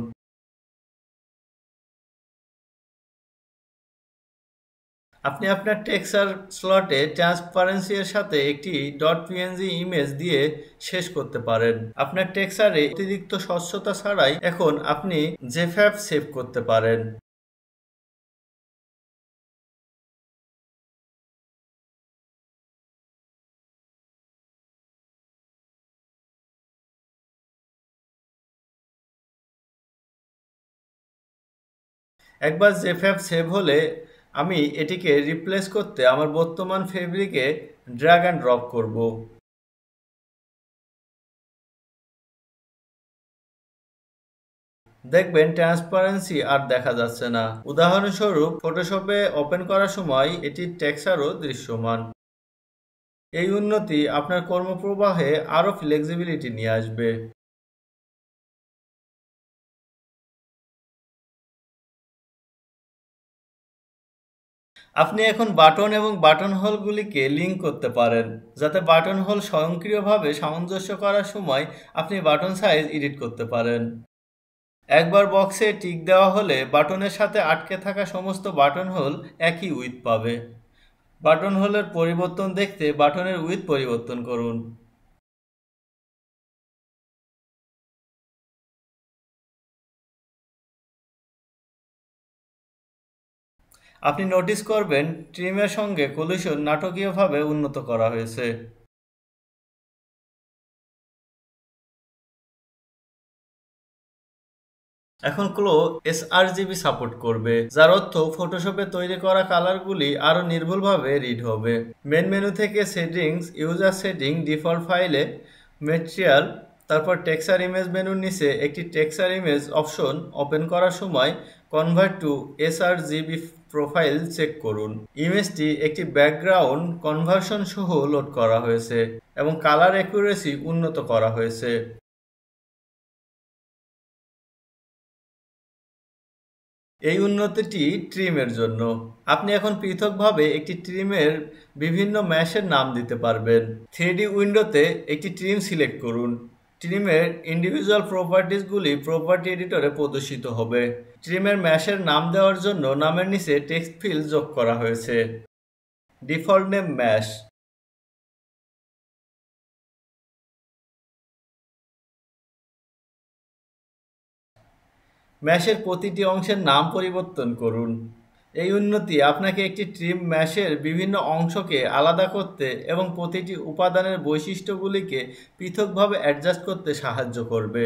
আপনি আপনার টেক্সচার স্লটে ট্রান্সপারেন্সি এর সাথে একটি .png ইমেজ দিয়ে শেষ করতে পারেন। আপনার টেক্সচারে অতিরিক্ত স্বচ্ছতা ছাড়াই এখন আপনি জেফএফ সেভ করতে পারেন। একবার জেফএফ সেভ হলে আমি এটিকে রিপ্লেস করতে আমার বর্তমান ফেব্রিকে ড্র্যাগ অ্যান্ড ড্রপ করব। দেখবেন ট্রান্সপারেন্সি আর দেখা যাচ্ছে না। উদাহরণস্বরূপ ফটোশপে ওপেন করার সময় এটি টেক্সচারও দৃশ্যমান। এই উন্নতি আপনার কর্মপ্রবাহে আরও ফ্লেক্সিবিলিটি নিয়ে আসবে। আপনি এখন বাটন এবং বাটন হোলগুলিকে লিঙ্ক করতে পারেন, যাতে বাটন হোল স্বয়ংক্রিয়ভাবে সামঞ্জস্য করার সময় আপনি বাটন সাইজ এডিট করতে পারেন। একবার বক্সে টিক দেওয়া হলে বাটনের সাথে আটকে থাকা সমস্ত বাটন হোল একই উইডথ পাবে। বাটন হোলের পরিবর্তন দেখতে বাটনের উইডথ পরিবর্তন করুন। আপনি নোটিস করবেন ট্রিমের সঙ্গে কলিশন নাটকীয়ভাবে উন্নত করা হয়েছে। এখন ক্লো sRGB সাপোর্ট করবে, যার অর্থ ফটোশপে তৈরি করা কালারগুলি আরও নির্ভুলভাবে রিড হবে। মেন মেনু থেকে সেটিংস, ইউজার সেটিং, ডিফল্ট ফাইলে, ম্যাটেরিয়াল, তারপর টেক্সচার ইমেজ মেনুর নিচে একটি টেক্সচার ইমেজ অপশন ওপেন করার সময় convert to sRGB profile check করুন। ইমেজটি একটি ব্যাকগ্রাউন্ড কনভার্সন সহ লোড করা হয়েছে এবং কালার অ্যাকুরেসি উন্নত করা হয়েছে। এই উন্নতিটি ট্রিমের জন্য। আপনি এখন পৃথকভাবে একটি ট্রিমের বিভিন্ন ম্যাশের নাম দিতে পারবেন। 3D উইন্ডোতে একটি ট্রিম সিলেক্ট করুন। ট্রিমের ইন্ডিভিজুয়াল প্রপার্টিজগুলি প্রপার্টি এডিটরে প্রদর্শিত হবে। ট্রিমের ম্যাশের নাম দেওয়ার জন্য নামের নিচে টেক্সট ফিল্ড যোগ করা হয়েছে। Default name mash. ম্যাশের প্রতিটি অংশের নাম পরিবর্তন করুন। এই উন্নতি আপনাকে একটি ট্রিম ম্যাশের বিভিন্ন অংশকে আলাদা করতে এবং প্রতিটি উপাদানের বৈশিষ্ট্যগুলিকে পৃথকভাবে অ্যাডজাস্ট করতে সাহায্য করবে।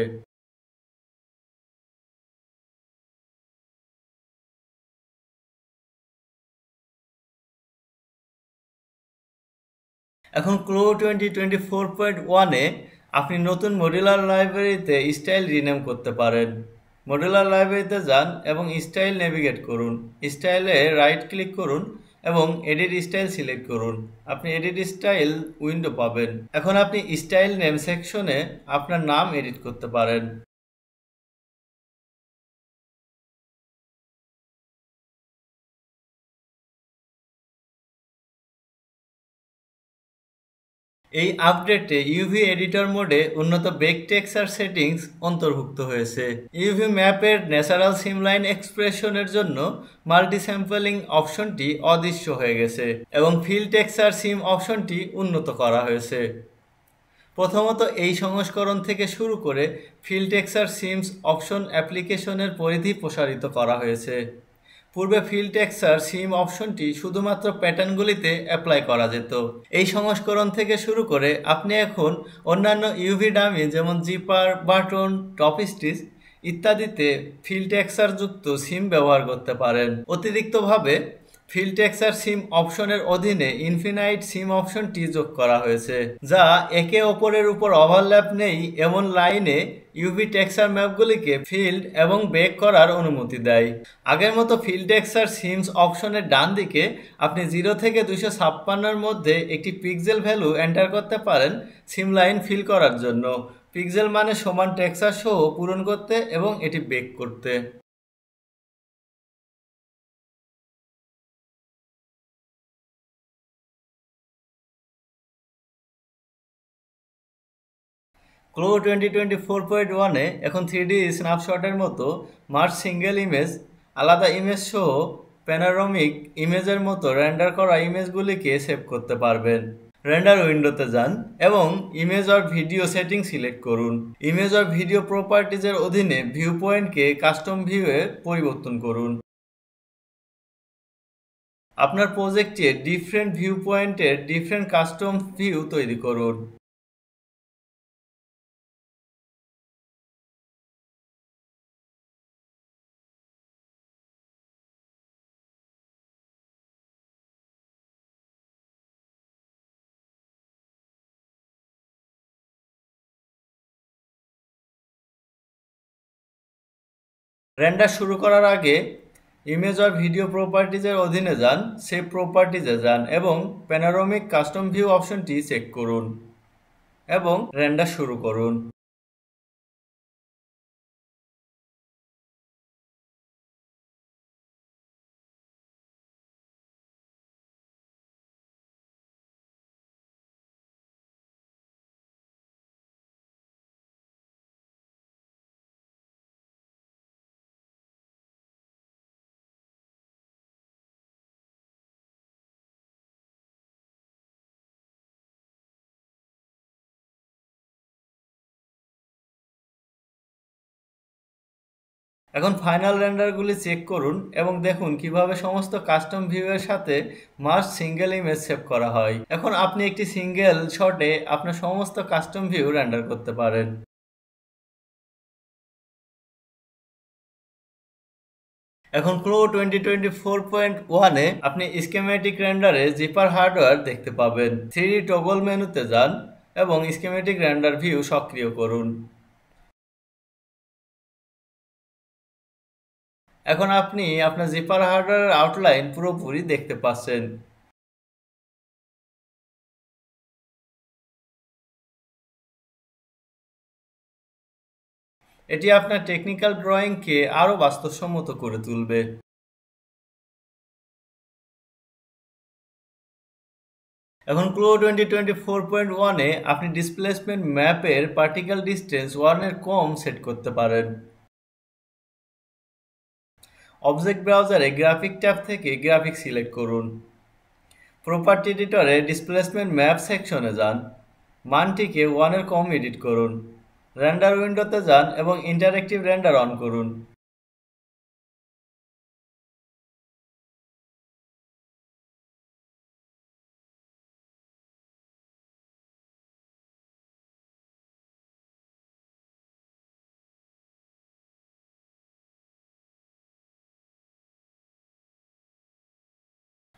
এখন ক্লো 2024.1-এ আপনি নতুন মডুলার লাইব্রেরিতে স্টাইল রিনেম করতে পারেন। মডুলার লাইব্রেরিতে যান এবং স্টাইল নেভিগেট করুন। স্টাইলে রাইট ক্লিক করুন এবং এডিট স্টাইল সিলেক্ট করুন। আপনি এডিট স্টাইল উইন্ডো পাবেন। এখন আপনি স্টাইল নেম সেকশনে আপনার নাম এডিট করতে পারেন। এই আপডেটে ইউভি এডিটর মোডে উন্নত বেক টেক্সচার সেটিংস অন্তর্ভুক্ত হয়েছে। ইউভি ম্যাপের ন্যাচারাল সিমলাইন এক্সপ্রেশনের জন্য মাল্টি স্যাম্পলিং অপশনটি অদৃশ্য হয়ে গেছে এবং ফিল টেক্সচার সিম অপশনটি উন্নত করা হয়েছে। প্রথমত এই সংস্করণ থেকে শুরু করে ফিল টেক্সচার সিমস অপশন অ্যাপ্লিকেশনের পরিধি প্রসারিত করা হয়েছে। পূর্বে ফিল টেক্সচার সিম অপশনটি শুধুমাত্র প্যাটার্নগুলিতে অ্যাপ্লাই করা যেত। এই সংস্করণ থেকে শুরু করে আপনি এখন অন্যান্য ইউভি ডামি যেমন জিপার, বাটন, টপ স্টিচ ইত্যাদিতে ফিল টেক্সচার যুক্ত সিম ব্যবহার করতে পারেন। অতিরিক্তভাবে ফিল টেক্সচার সিম অপশনের অধীনে ইনফিনাইট সিম অপশনটি যোগ করা হয়েছে, যা একে অপরের উপর ওভারল্যাপ নেই এমন লাইনে ইউভি টেক্সচার ম্যাপগুলিকে ফিল্ড এবং বেক করার অনুমতি দেয়। আগের মতো ফিল টেক্সচার সিমস অপশনের ডান দিকে আপনি 0 থেকে 256-এর মধ্যে একটি পিক্সেল ভ্যালু এন্টার করতে পারেন সিম লাইন ফিল করার জন্য। পিক্সেল মানে সমান টেক্সচার সহ পূরণ করতে এবং এটি বেক করতে। ক্লো 2024.1-এ এখন 3D স্ন্যাপশটের মতো মার্জ সিঙ্গেল ইমেজ, আলাদা ইমেজ সহ প্যানোরামিক ইমেজের মতো রেন্ডার করা ইমেজগুলিকে সেভ করতে পারবেন। রেন্ডার উইন্ডোতে যান এবং image or video setting select করুন। ইমেজ অর ভিডিও প্রপার্টিজের অধীনে ভিউ পয়েন্টকে কাস্টম ভিউয়ে পরিবর্তন করুন। আপনার প্রজেক্টে ডিফারেন্ট ভিউ পয়েন্টের ডিফারেন্ট কাস্টম ভিউ তৈরি করুন। রেন্ডার শুরু করার আগে ইমেজ অর ভিডিও প্রপার্টিজের অধীনে যান, সেভ প্রপার্টিজে যান এবং প্যানোরামিক কাস্টম ভিউ অপশনটি চেক করুন এবং রেন্ডার শুরু করুন। এখন ফাইনাল রেন্ডারগুলি চেক করুন এবং দেখুন কিভাবে সমস্ত কাস্টম ভিউয়ের সাথে মার্জ সিঙ্গেল ইমেজ সেভ করা হয়। এখন আপনি একটি সিঙ্গেল শটে আপনার সমস্ত কাস্টম ভিউ রেন্ডার করতে পারেন। এখন ক্লো 2024.1-এ আপনি স্কিমেটিক রেন্ডারে জিপার হার্ডওয়্যার দেখতে পাবেন। 3D টগল মেনুতে যান এবং স্কিমেটিক রেন্ডার ভিউ সক্রিয় করুন। এখন আপনি আপনার জিপার হার্ডওয়্যারের আউটলাইন পুরোপুরি দেখতে পাচ্ছেন। এটি আপনার টেকনিক্যাল ড্রয়িংকে আরও বাস্তবসম্মত করে তুলবে। এখন ক্লো 2024.1-এ আপনি ডিসপ্লেসমেন্ট ম্যাপের পার্টিকেল ডিস্টেন্স 1-এর কম সেট করতে পারেন। অবজেক্ট ব্রাউজারে গ্রাফিক ট্যাব থেকে গ্রাফিক সিলেক্ট করুন। প্রপার্টি এডিটরে ডিসপ্লেসমেন্ট ম্যাপ সেকশনে যান, মানটিকে 1-এর কম এডিট করুন। রেন্ডার উইন্ডোতে যান এবং ইন্টারেক্টিভ রেন্ডার অন করুন।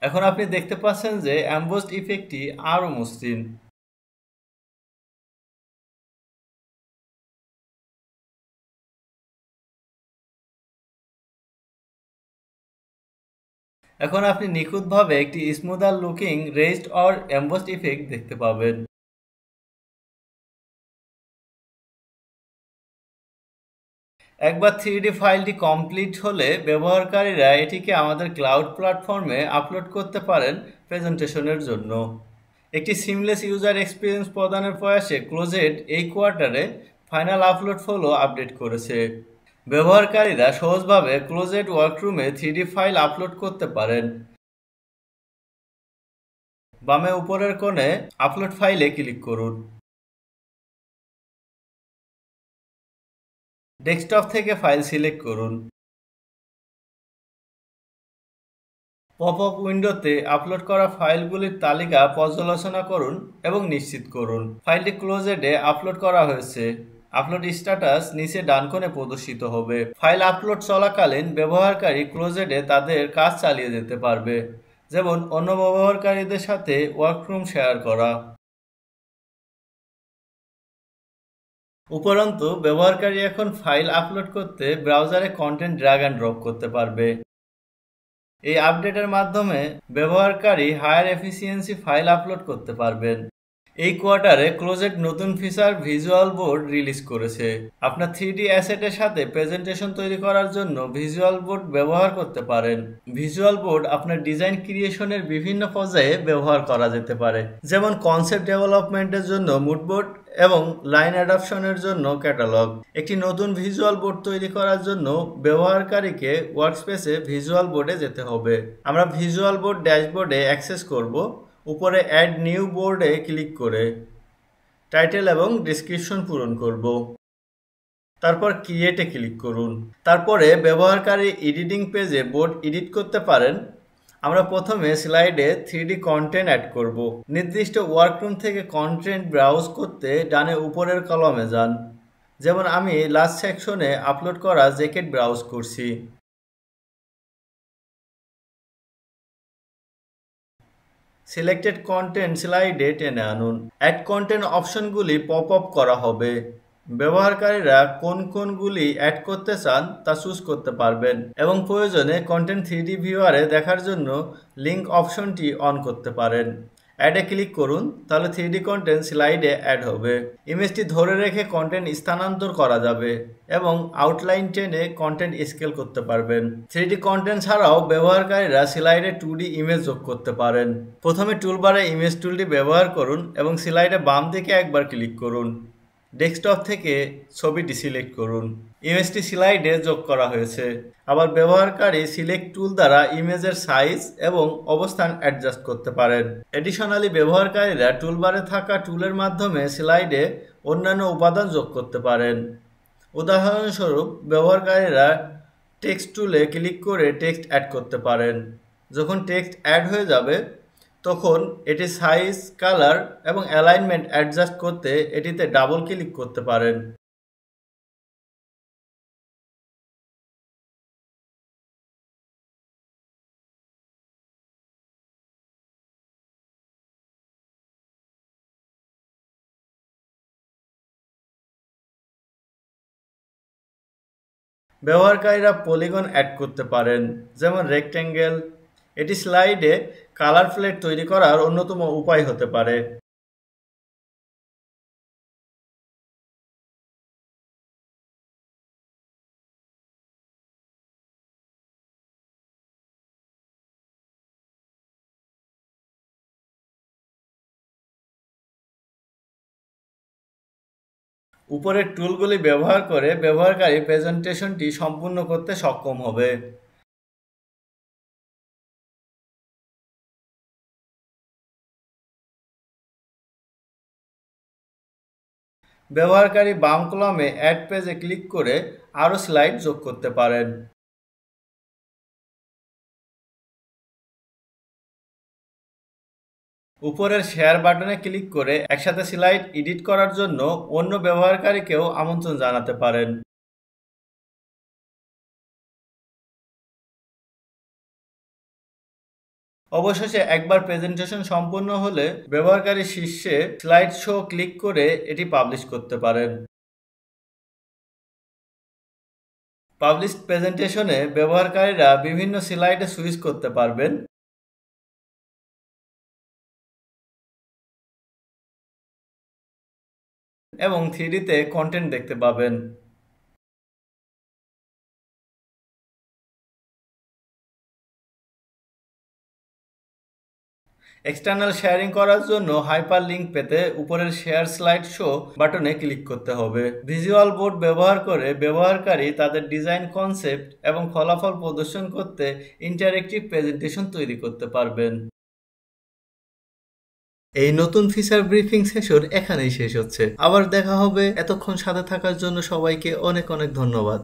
এখন আপনি দেখতে পাচ্ছেন যে এমবোসড ইফেক্টটি আরও মসৃণ। এখন আপনি নিখুঁতভাবে একটি smoother looking raised or embossed effect দেখতে পাবেন। একবার 3D ফাইলটি কমপ্লিট হলে ব্যবহারকারীরা এটিকে আমাদের ক্লাউড প্ল্যাটফর্মে আপলোড করতে পারেন প্রেজেন্টেশনের জন্য। একটি সিমলেস ইউজার এক্সপিরিয়েন্স প্রদানের প্রয়াসে ক্লোজেট এই কোয়ার্টারে ফাইনাল আপলোড ফ্লো আপডেট করেছে। ব্যবহারকারীরা সহজভাবে ক্লোজেট ওয়ার্করুমে 3D ফাইল আপলোড করতে পারেন। বামে উপরের কোণে আপলোড ফাইলে ক্লিক করুন। ডেস্কটপ থেকে ফাইল সিলেক্ট করুন। পপ-আপ উইন্ডোতে আপলোড করা ফাইলগুলির তালিকা পর্যালোচনা করুন এবং নিশ্চিত করুন ফাইলটি ক্লোজেটে আপলোড করা হয়েছে। আপলোড স্ট্যাটাস নিচে ডান কোণে প্রদর্শিত হবে। ফাইল আপলোড চলাকালীন ব্যবহারকারী ক্লোজেটে তাদের কাজ চালিয়ে যেতে পারবে, যেমন অন্য ব্যবহারকারীদের সাথে ওয়ার্করুম শেয়ার করা। উপরন্তু ব্যবহারকারী এখন ফাইল আপলোড করতে ব্রাউজারে কন্টেন্ট ড্র্যাগ অ্যান্ড ড্রপ করতে পারবে। এই আপডেটের মাধ্যমে ব্যবহারকারী হায়ার এফিসিয়েন্সি ফাইল আপলোড করতে পারবেন। এই কোয়ার্টারে ক্লোজেট নতুন ফিচার ভিজুয়াল বোর্ড রিলিজ করেছে। আপনার 3D অ্যাসেটের সাথে প্রেজেন্টেশন তৈরি করার জন্য ভিজুয়াল বোর্ড ব্যবহার করতে পারেন। ভিজুয়াল বোর্ড আপনার ডিজাইন ক্রিয়েশনের বিভিন্ন পর্যায়ে ব্যবহার করা যেতে পারে, যেমন কনসেপ্ট ডেভেলপমেন্টের জন্য মুড বোর্ড এবং লাইন অ্যাডাপশনের জন্য ক্যাটালগ। একটি নতুন ভিজুয়াল বোর্ড তৈরি করার জন্য ব্যবহারকারীকে ওয়ার্কস্পেসে ভিজুয়াল বোর্ডে যেতে হবে। আমরা ভিজুয়াল বোর্ড ড্যাশবোর্ডে অ্যাক্সেস করব। উপরে অ্যাড নিউ বোর্ডে ক্লিক করে টাইটেল এবং ডেসক্রিপশন পূরণ করব। তারপর ক্রিয়েটে ক্লিক করুন। তারপরে ব্যবহারকারী এডিটিং পেজে বোর্ড এডিট করতে পারেন। আমরা প্রথমে স্লাইডে 3D কন্টেন্ট অ্যাড করব। নির্দিষ্ট ওয়ার্করুম থেকে কন্টেন্ট ব্রাউজ করতে ডানে উপরের কলামে যান, যেমন আমি লাস্ট সেকশনে আপলোড করা জ্যাকেট ব্রাউজ করছি। সিলেক্টেড কন্টেন্ট স্লাইডে টেনে আনুন। অ্যাড কন্টেন্ট অপশনগুলি পপ আপ করা হবে। ব্যবহারকারীরা কোন কোনগুলি অ্যাড করতে চান তা চুজ করতে পারবেন এবং প্রয়োজনে কন্টেন্ট 3D ভিউয়ারে দেখার জন্য লিঙ্ক অপশনটি অন করতে পারেন। অ্যাডে ক্লিক করুন, তাহলে 3D কন্টেন্ট স্লাইডে অ্যাড হবে। ইমেজটি ধরে রেখে কন্টেন্ট স্থানান্তর করা যাবে এবং আউটলাইন টেনে কন্টেন্ট স্কেল করতে পারবেন। 3D কন্টেন্ট ছাড়াও ব্যবহারকারীরা স্লাইডে 2D ইমেজ যোগ করতে পারেন। প্রথমে টুলবারে ইমেজ টুলটি ব্যবহার করুন এবং স্লাইডে বাম দিকে একবার ক্লিক করুন। ডেস্কটপ থেকে ছবিটি সিলেক্ট করুন। ইমেজটি স্লাইডে যোগ করা হয়েছে। আবার ব্যবহারকারী সিলেক্ট টুল দ্বারা ইমেজের সাইজ এবং অবস্থান অ্যাডজাস্ট করতে পারেন। এডিশনালি ব্যবহারকারীরা টুলবারে থাকা টুলের মাধ্যমে স্লাইডে অন্যান্য উপাদান যোগ করতে পারেন। উদাহরণস্বরূপ ব্যবহারকারীরা টেক্সট টুলে ক্লিক করে টেক্সট অ্যাড করতে পারেন। যখন টেক্সট অ্যাড হয়ে যাবে তখন এটি সাইজ, কালার এবং অ্যালাইনমেন্ট অ্যাডজাস্ট করতে এটিতে ডাবল ক্লিক করতে পারেন। ব্যবহারকারীরা পলিগন অ্যাড করতে পারেন, যেমন রেক্ট্যাঙ্গেল। এটি স্লাইডে কালার প্লেট তৈরি করার অন্যতম উপায় হতে পারে। উপরের টুলগুলি ব্যবহার করে ব্যবহারকারী প্রেজেন্টেশনটি সম্পূর্ণ করতে সক্ষম হবে। ব্যবহারকারী বাম কলামে অ্যাড পেজে ক্লিক করে আরও স্লাইড যোগ করতে পারেন। উপরের শেয়ার বাটনে ক্লিক করে একসাথে স্লাইড এডিট করার জন্য অন্য ব্যবহারকারীকেও আমন্ত্রণ জানাতে পারেন। অবশেষে একবার প্রেজেন্টেশন সম্পূর্ণ হলে ব্যবহারকারী শীর্ষে স্লাইড শো ক্লিক করে এটি পাবলিশ করতে পারেন। পাবলিশড প্রেজেন্টেশনে ব্যবহারকারীরা বিভিন্ন স্লাইডে সুইচ করতে পারবেন এবং 3Dতে কন্টেন্ট দেখতে পাবেন। এক্সটার্নাল শেয়ারিং করার জন্য হাইপার লিঙ্ক পেতে উপরের শেয়ার স্লাইড শো বাটনে ক্লিক করতে হবে। ভিজুয়াল বোর্ড ব্যবহার করে ব্যবহারকারী তাদের ডিজাইন কনসেপ্ট এবং ফলাফল প্রদর্শন করতে ইন্টারেক্টিভ প্রেজেন্টেশন তৈরি করতে পারবেন। এই নতুন ফিচার ব্রিফিং সেশন এখানেই শেষ হচ্ছে। আবার দেখা হবে। এতক্ষণ সাথে থাকার জন্য সবাইকে অনেক অনেক ধন্যবাদ।